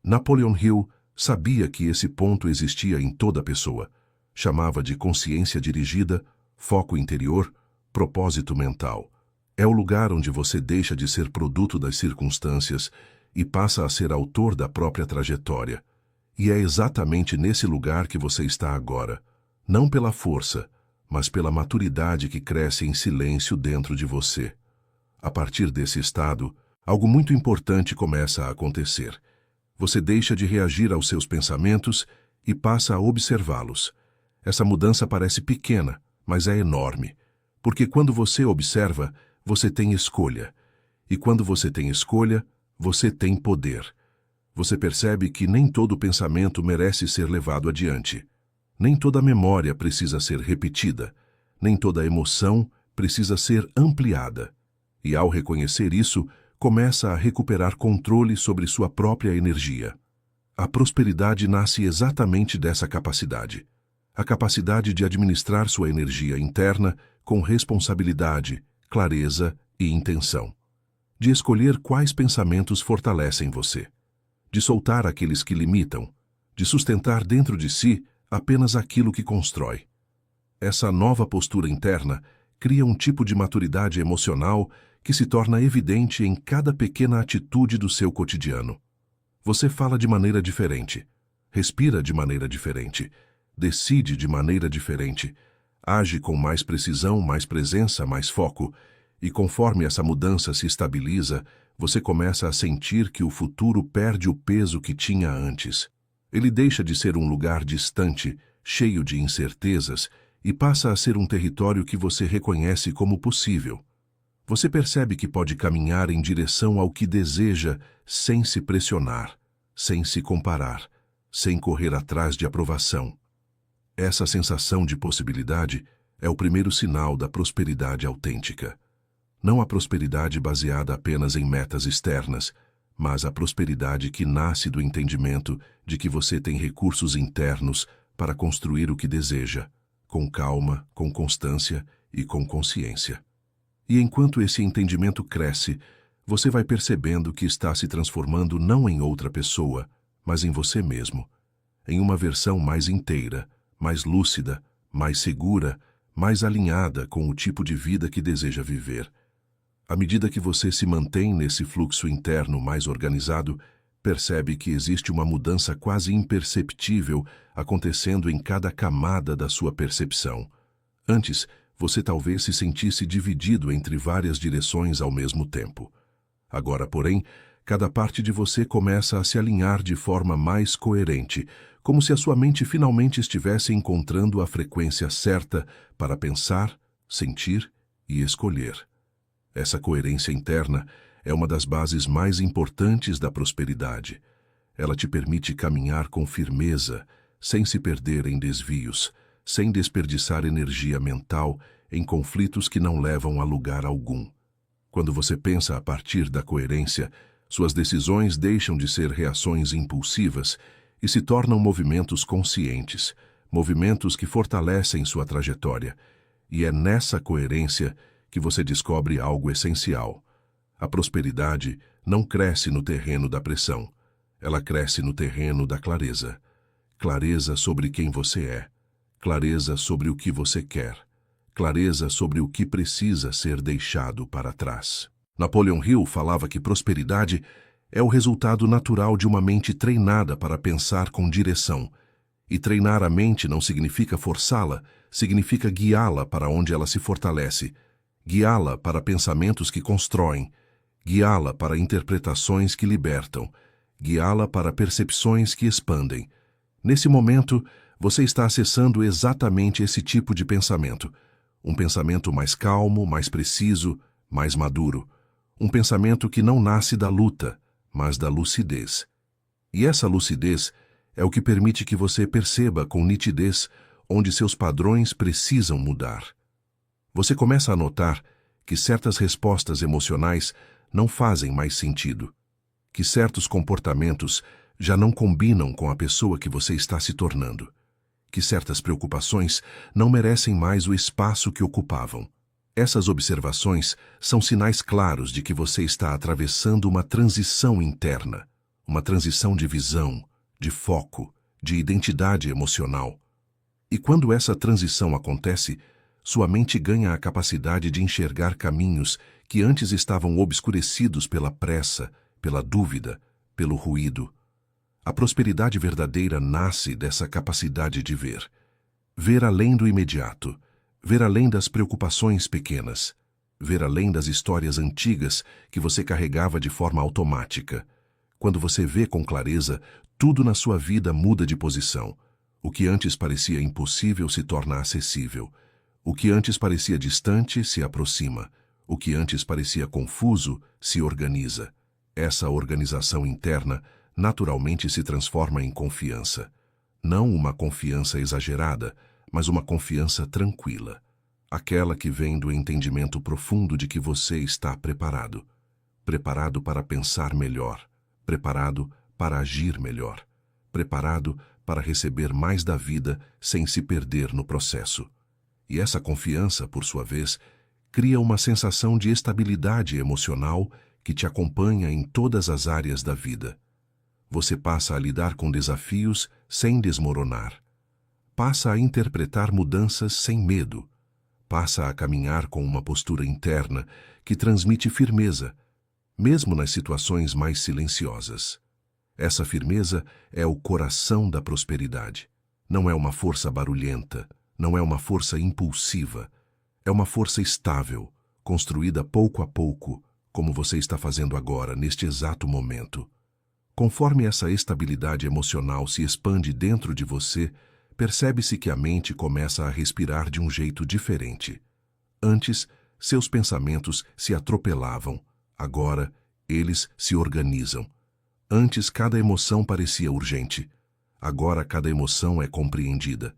Napoleon Hill sabia que esse ponto existia em toda pessoa. Chamava de consciência dirigida, foco interior, propósito mental. É o lugar onde você deixa de ser produto das circunstâncias e passa a ser autor da própria trajetória. E é exatamente nesse lugar que você está agora, não pela força, mas pela maturidade que cresce em silêncio dentro de você. A partir desse estado, algo muito importante começa a acontecer. Você deixa de reagir aos seus pensamentos e passa a observá-los. Essa mudança parece pequena, mas é enorme, porque quando você observa, você tem escolha. E quando você tem escolha, você tem poder. Você percebe que nem todo pensamento merece ser levado adiante. Nem toda memória precisa ser repetida. Nem toda emoção precisa ser ampliada. E ao reconhecer isso, começa a recuperar controle sobre sua própria energia. A prosperidade nasce exatamente dessa capacidade. A capacidade de administrar sua energia interna com responsabilidade, clareza e intenção. de escolher quais pensamentos fortalecem você, de soltar aqueles que limitam, de sustentar dentro de si apenas aquilo que constrói. Essa nova postura interna cria um tipo de maturidade emocional que se torna evidente em cada pequena atitude do seu cotidiano. Você fala de maneira diferente, respira de maneira diferente, decide de maneira diferente, age com mais precisão, mais presença, mais foco, e conforme essa mudança se estabiliza, você começa a sentir que o futuro perde o peso que tinha antes. Ele deixa de ser um lugar distante, cheio de incertezas, e passa a ser um território que você reconhece como possível. Você percebe que pode caminhar em direção ao que deseja sem se pressionar, sem se comparar, sem correr atrás de aprovação. Essa sensação de possibilidade é o primeiro sinal da prosperidade autêntica. Não a prosperidade baseada apenas em metas externas, mas a prosperidade que nasce do entendimento de que você tem recursos internos para construir o que deseja, com calma, com constância e com consciência. E enquanto esse entendimento cresce, você vai percebendo que está se transformando não em outra pessoa, mas em você mesmo, em uma versão mais inteira, mais lúcida, mais segura, mais alinhada com o tipo de vida que deseja viver. À medida que você se mantém nesse fluxo interno mais organizado, percebe que existe uma mudança quase imperceptível acontecendo em cada camada da sua percepção. Antes, você talvez se sentisse dividido entre várias direções ao mesmo tempo. Agora, porém, cada parte de você começa a se alinhar de forma mais coerente, como se a sua mente finalmente estivesse encontrando a frequência certa para pensar, sentir e escolher. Essa coerência interna é uma das bases mais importantes da prosperidade. Ela te permite caminhar com firmeza, sem se perder em desvios, sem desperdiçar energia mental em conflitos que não levam a lugar algum. Quando você pensa a partir da coerência, suas decisões deixam de ser reações impulsivas e se tornam movimentos conscientes, movimentos que fortalecem sua trajetória. E é nessa coerência que você descobre algo essencial. A prosperidade não cresce no terreno da pressão, ela cresce no terreno da clareza. Clareza sobre quem você é, clareza sobre o que você quer, clareza sobre o que precisa ser deixado para trás. Napoleon Hill falava que prosperidade é o resultado natural de uma mente treinada para pensar com direção. E treinar a mente não significa forçá-la, significa guiá-la para onde ela se fortalece, guiá-la para pensamentos que constroem, guiá-la para interpretações que libertam, guiá-la para percepções que expandem. Nesse momento, você está acessando exatamente esse tipo de pensamento. Um pensamento mais calmo, mais preciso, mais maduro. Um pensamento que não nasce da luta, mas da lucidez. E essa lucidez é o que permite que você perceba com nitidez onde seus padrões precisam mudar. Você começa a notar que certas respostas emocionais não fazem mais sentido, que certos comportamentos já não combinam com a pessoa que você está se tornando, que certas preocupações não merecem mais o espaço que ocupavam. Essas observações são sinais claros de que você está atravessando uma transição interna, uma transição de visão, de foco, de identidade emocional. E quando essa transição acontece, sua mente ganha a capacidade de enxergar caminhos que antes estavam obscurecidos pela pressa, pela dúvida, pelo ruído. A prosperidade verdadeira nasce dessa capacidade de ver. Ver além do imediato, ver além das preocupações pequenas, ver além das histórias antigas que você carregava de forma automática. Quando você vê com clareza, tudo na sua vida muda de posição. O que antes parecia impossível se torna acessível. O que antes parecia distante se aproxima. O que antes parecia confuso se organiza. Essa organização interna naturalmente se transforma em confiança. Não uma confiança exagerada, mas uma confiança tranquila. Aquela que vem do entendimento profundo de que você está preparado. Preparado para pensar melhor. Preparado para agir melhor. Preparado para receber mais da vida sem se perder no processo. E essa confiança, por sua vez, cria uma sensação de estabilidade emocional que te acompanha em todas as áreas da vida. Você passa a lidar com desafios sem desmoronar. Passa a interpretar mudanças sem medo. Passa a caminhar com uma postura interna que transmite firmeza, mesmo nas situações mais silenciosas. Essa firmeza é o coração da prosperidade. Não é uma força barulhenta, não é uma força impulsiva. É uma força estável, construída pouco a pouco, como você está fazendo agora, neste exato momento. Conforme essa estabilidade emocional se expande dentro de você, percebe-se que a mente começa a respirar de um jeito diferente. Antes, seus pensamentos se atropelavam. Agora, eles se organizam. Antes, cada emoção parecia urgente. Agora, cada emoção é compreendida.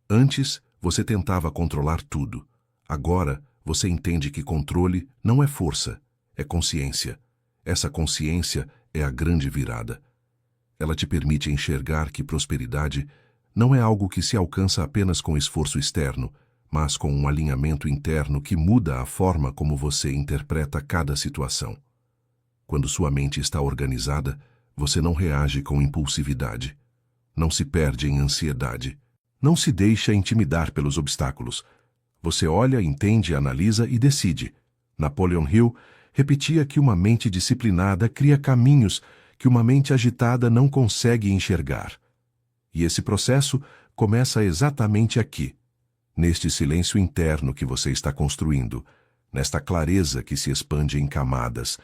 Antes, você tentava controlar tudo. Agora, você entende que controle não é força, é consciência. Essa consciência é a grande virada. Ela te permite enxergar que prosperidade não é algo que se alcança apenas com esforço externo, mas com um alinhamento interno que muda a forma como você interpreta cada situação. Quando sua mente está organizada, você não reage com impulsividade. Não se perde em ansiedade. Não se deixa intimidar pelos obstáculos. Você olha, entende, analisa e decide. Napoleon Hill repetia que uma mente disciplinada cria caminhos que uma mente agitada não consegue enxergar. E esse processo começa exatamente aqui, neste silêncio interno que você está construindo, nesta clareza que se expande em camadas,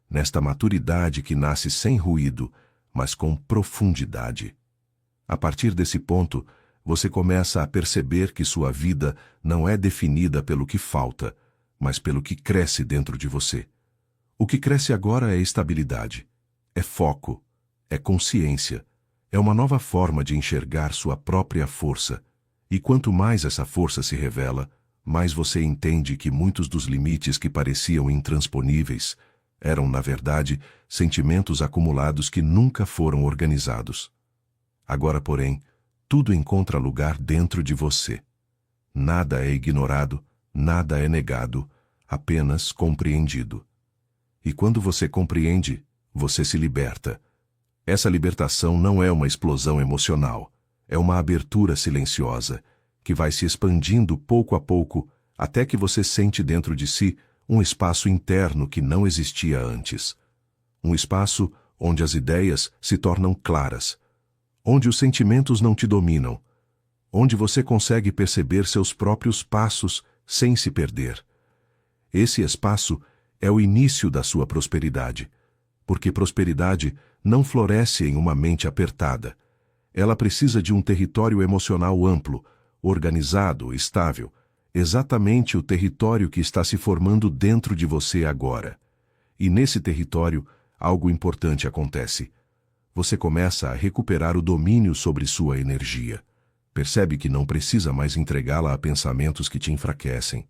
nesta maturidade que nasce sem ruído, mas com profundidade. A partir desse ponto, você começa a perceber que sua vida não é definida pelo que falta, mas pelo que cresce dentro de você. O que cresce agora é estabilidade, é foco, é consciência, é uma nova forma de enxergar sua própria força. E quanto mais essa força se revela, mais você entende que muitos dos limites que pareciam intransponíveis eram, na verdade, sentimentos acumulados que nunca foram organizados. Agora, porém, tudo encontra lugar dentro de você. Nada é ignorado, nada é negado, apenas compreendido. E quando você compreende, você se liberta. Essa libertação não é uma explosão emocional, é uma abertura silenciosa, que vai se expandindo pouco a pouco, até que você sente dentro de si um espaço interno que não existia antes. Um espaço onde as ideias se tornam claras, onde os sentimentos não te dominam, onde você consegue perceber seus próprios passos sem se perder. Esse espaço é o início da sua prosperidade, porque prosperidade não floresce em uma mente apertada. Ela precisa de um território emocional amplo, organizado, estável, exatamente o território que está se formando dentro de você agora. E nesse território, algo importante acontece. Você começa a recuperar o domínio sobre sua energia. Percebe que não precisa mais entregá-la a pensamentos que te enfraquecem.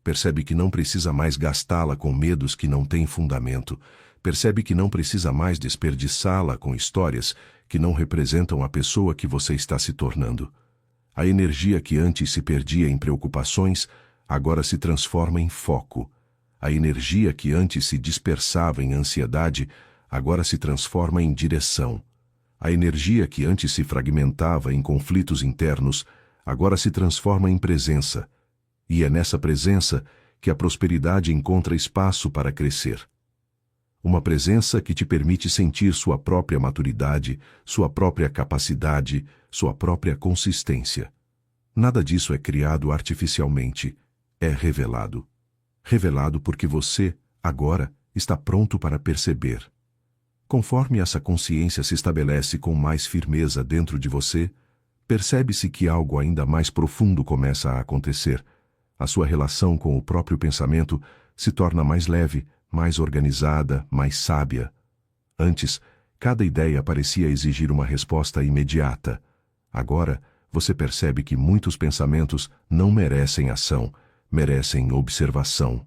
Percebe que não precisa mais gastá-la com medos que não têm fundamento. Percebe que não precisa mais desperdiçá-la com histórias que não representam a pessoa que você está se tornando. A energia que antes se perdia em preocupações, agora se transforma em foco. A energia que antes se dispersava em ansiedade, agora se transforma em direção. A energia que antes se fragmentava em conflitos internos, agora se transforma em presença. E é nessa presença que a prosperidade encontra espaço para crescer. Uma presença que te permite sentir sua própria maturidade, sua própria capacidade, sua própria consistência. Nada disso é criado artificialmente, é revelado. Revelado porque você, agora, está pronto para perceber. Conforme essa consciência se estabelece com mais firmeza dentro de você, percebe-se que algo ainda mais profundo começa a acontecer. A sua relação com o próprio pensamento se torna mais leve, mais organizada, mais sábia. Antes, cada ideia parecia exigir uma resposta imediata. Agora, você percebe que muitos pensamentos não merecem ação, merecem observação.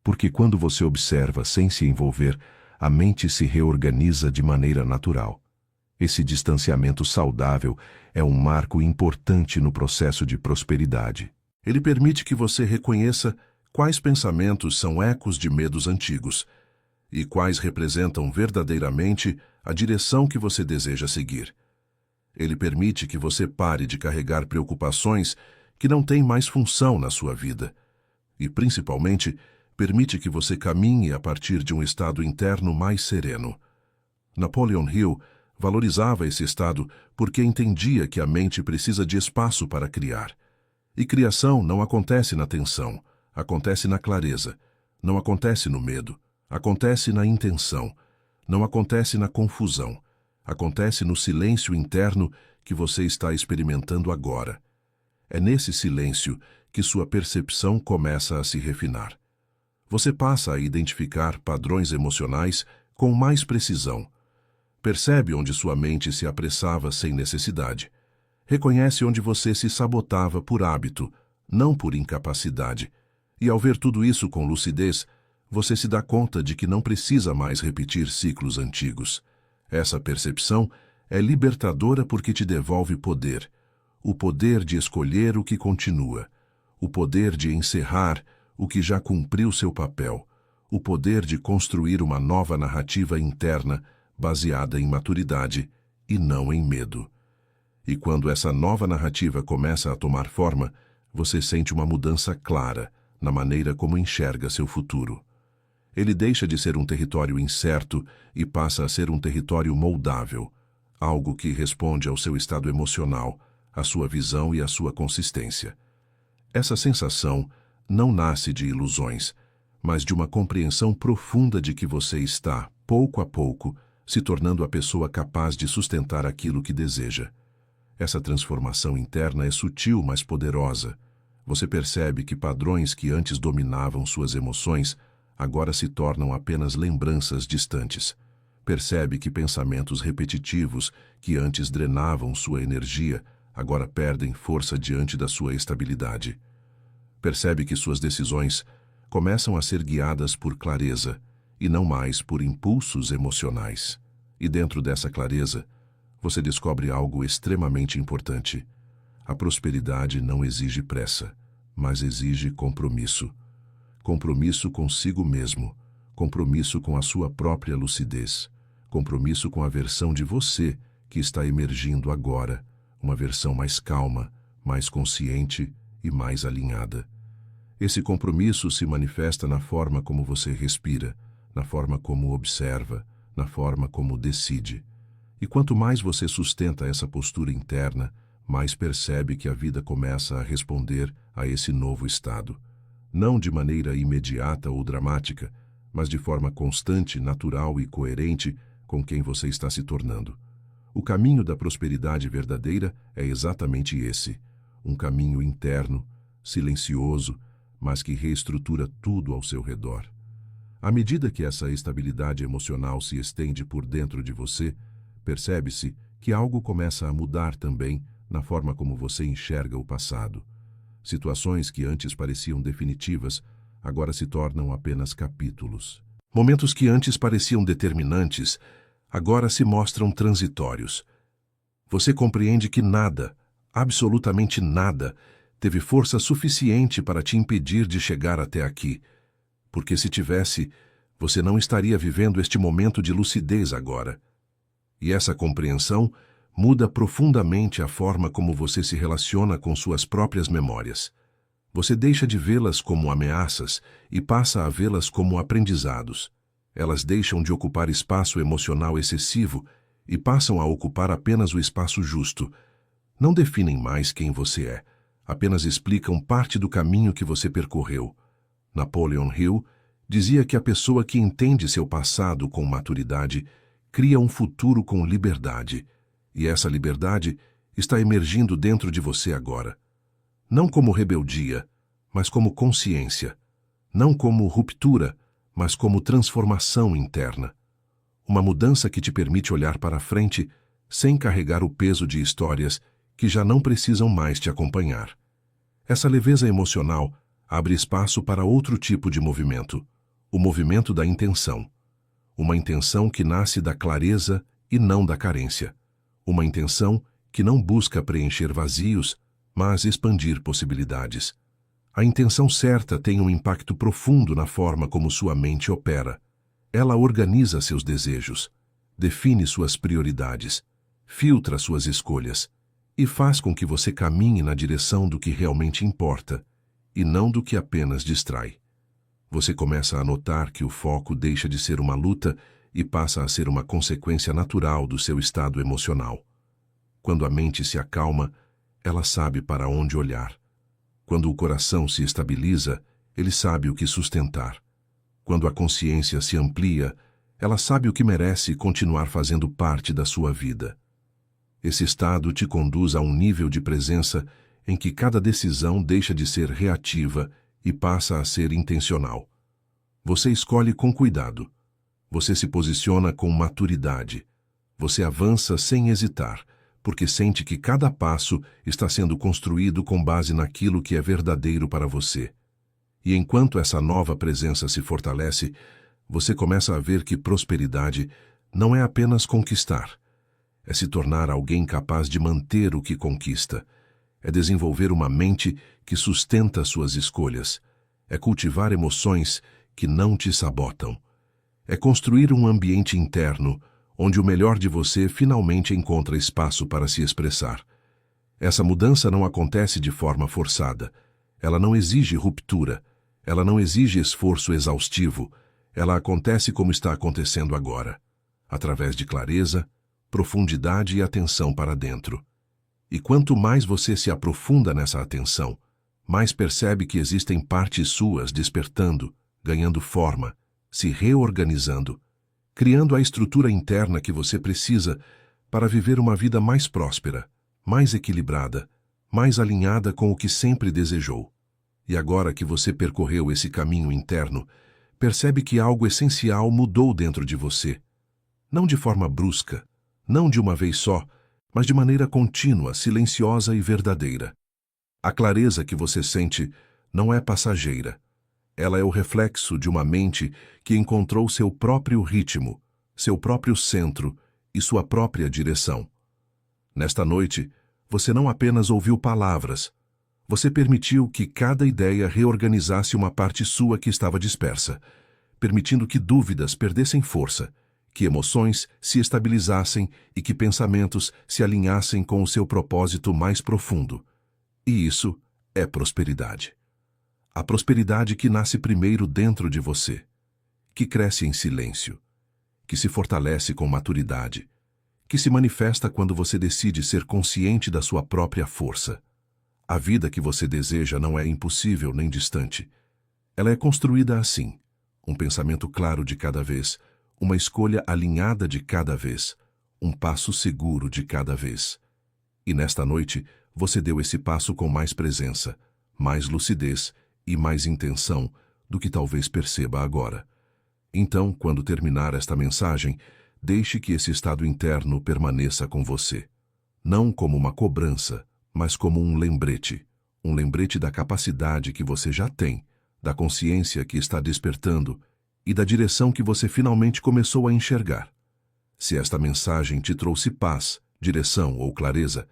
Porque quando você observa sem se envolver, a mente se reorganiza de maneira natural. Esse distanciamento saudável é um marco importante no processo de prosperidade. Ele permite que você reconheça quais pensamentos são ecos de medos antigos. e quais representam verdadeiramente a direção que você deseja seguir. Ele permite que você pare de carregar preocupações que não têm mais função na sua vida e, principalmente, permite que você caminhe a partir de um estado interno mais sereno. Napoleon Hill valorizava esse estado porque entendia que a mente precisa de espaço para criar. E criação não acontece na tensão, acontece na clareza, não acontece no medo, acontece na intenção, não acontece na confusão, acontece no silêncio interno que você está experimentando agora. É nesse silêncio que sua percepção começa a se refinar. Você passa a identificar padrões emocionais com mais precisão. Percebe onde sua mente se apressava sem necessidade. Reconhece onde você se sabotava por hábito, não por incapacidade. E ao ver tudo isso com lucidez, você se dá conta de que não precisa mais repetir ciclos antigos. Essa percepção é libertadora porque te devolve poder. O poder de escolher o que continua. O poder de encerrar o que já cumpriu seu papel. O poder de construir uma nova narrativa interna baseada em maturidade e não em medo. E quando essa nova narrativa começa a tomar forma, você sente uma mudança clara na maneira como enxerga seu futuro. Ele deixa de ser um território incerto e passa a ser um território moldável, algo que responde ao seu estado emocional, à sua visão e à sua consistência. Essa sensação não nasce de ilusões, mas de uma compreensão profunda de que você está, pouco a pouco, se tornando a pessoa capaz de sustentar aquilo que deseja. Essa transformação interna é sutil, mas poderosa. Você percebe que padrões que antes dominavam suas emoções agora se tornam apenas lembranças distantes. Percebe que pensamentos repetitivos que antes drenavam sua energia agora perdem força diante da sua estabilidade. Percebe que suas decisões começam a ser guiadas por clareza e não mais por impulsos emocionais. E dentro dessa clareza, você descobre algo extremamente importante. A prosperidade não exige pressa, mas exige compromisso. Compromisso consigo mesmo, compromisso com a sua própria lucidez, compromisso com a versão de você que está emergindo agora, uma versão mais calma, mais consciente e mais alinhada. Esse compromisso se manifesta na forma como você respira, na forma como observa, na forma como decide. E quanto mais você sustenta essa postura interna, mais percebe que a vida começa a responder a esse novo estado. Não de maneira imediata ou dramática, mas de forma constante, natural e coerente com quem você está se tornando. O caminho da prosperidade verdadeira é exatamente esse, um caminho interno, silencioso, mas que reestrutura tudo ao seu redor. À medida que essa estabilidade emocional se estende por dentro de você, percebe-se que algo começa a mudar também na forma como você enxerga o passado. Situações que antes pareciam definitivas, agora se tornam apenas capítulos. Momentos que antes pareciam determinantes, agora se mostram transitórios. Você compreende que nada, absolutamente nada, teve força suficiente para te impedir de chegar até aqui, porque se tivesse, você não estaria vivendo este momento de lucidez agora. E essa compreensão muda profundamente a forma como você se relaciona com suas próprias memórias. Você deixa de vê-las como ameaças e passa a vê-las como aprendizados. Elas deixam de ocupar espaço emocional excessivo e passam a ocupar apenas o espaço justo. Não definem mais quem você é, apenas explicam parte do caminho que você percorreu. Napoleon Hill dizia que a pessoa que entende seu passado com maturidade cria um futuro com liberdade. E essa liberdade está emergindo dentro de você agora. Não como rebeldia, mas como consciência. Não como ruptura, mas como transformação interna. Uma mudança que te permite olhar para frente sem carregar o peso de histórias que já não precisam mais te acompanhar. Essa leveza emocional abre espaço para outro tipo de movimento, o movimento da intenção. Uma intenção que nasce da clareza e não da carência. Uma intenção que não busca preencher vazios, mas expandir possibilidades. A intenção certa tem um impacto profundo na forma como sua mente opera. Ela organiza seus desejos, define suas prioridades, filtra suas escolhas e faz com que você caminhe na direção do que realmente importa e não do que apenas distrai. Você começa a notar que o foco deixa de ser uma luta e passa a ser uma consequência natural do seu estado emocional. Quando a mente se acalma, ela sabe para onde olhar. Quando o coração se estabiliza, ele sabe o que sustentar. Quando a consciência se amplia, ela sabe o que merece continuar fazendo parte da sua vida. Esse estado te conduz a um nível de presença em que cada decisão deixa de ser reativa e passa a ser intencional. Você escolhe com cuidado. Você se posiciona com maturidade. Você avança sem hesitar, porque sente que cada passo está sendo construído com base naquilo que é verdadeiro para você. E enquanto essa nova presença se fortalece, você começa a ver que prosperidade não é apenas conquistar. É se tornar alguém capaz de manter o que conquista. É desenvolver uma mente que sustenta suas escolhas. É cultivar emoções que não te sabotam. É construir um ambiente interno onde o melhor de você finalmente encontra espaço para se expressar. Essa mudança não acontece de forma forçada. Ela não exige ruptura. Ela não exige esforço exaustivo. Ela acontece como está acontecendo agora, através de clareza, profundidade e atenção para dentro. E quanto mais você se aprofunda nessa atenção, mais percebe que existem partes suas despertando, ganhando forma, se reorganizando, criando a estrutura interna que você precisa para viver uma vida mais próspera, mais equilibrada, mais alinhada com o que sempre desejou. E agora que você percorreu esse caminho interno, percebe que algo essencial mudou dentro de você. Não de forma brusca, não de uma vez só, mas de maneira contínua, silenciosa e verdadeira. A clareza que você sente não é passageira. Ela é o reflexo de uma mente que encontrou seu próprio ritmo, seu próprio centro e sua própria direção. Nesta noite, você não apenas ouviu palavras, você permitiu que cada ideia reorganizasse uma parte sua que estava dispersa, permitindo que dúvidas perdessem força, que emoções se estabilizassem e que pensamentos se alinhassem com o seu propósito mais profundo. E isso é prosperidade. A prosperidade que nasce primeiro dentro de você, que cresce em silêncio, que se fortalece com maturidade, que se manifesta quando você decide ser consciente da sua própria força. A vida que você deseja não é impossível nem distante. Ela é construída assim, um pensamento claro de cada vez, uma escolha alinhada de cada vez, um passo seguro de cada vez. E nesta noite, você deu esse passo com mais presença, mais lucidez e mais intenção do que talvez perceba agora. Então, quando terminar esta mensagem, deixe que esse estado interno permaneça com você. Não como uma cobrança, mas como um lembrete da capacidade que você já tem, da consciência que está despertando e da direção que você finalmente começou a enxergar. Se esta mensagem te trouxe paz, direção ou clareza,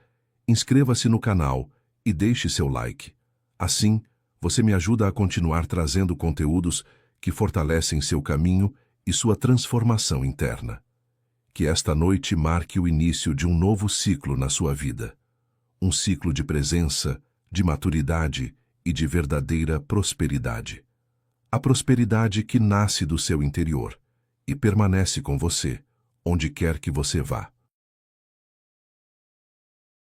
inscreva-se no canal e deixe seu like. Assim, você me ajuda a continuar trazendo conteúdos que fortalecem seu caminho e sua transformação interna. Que esta noite marque o início de um novo ciclo na sua vida. Um ciclo de presença, de maturidade e de verdadeira prosperidade. A prosperidade que nasce do seu interior e permanece com você, onde quer que você vá.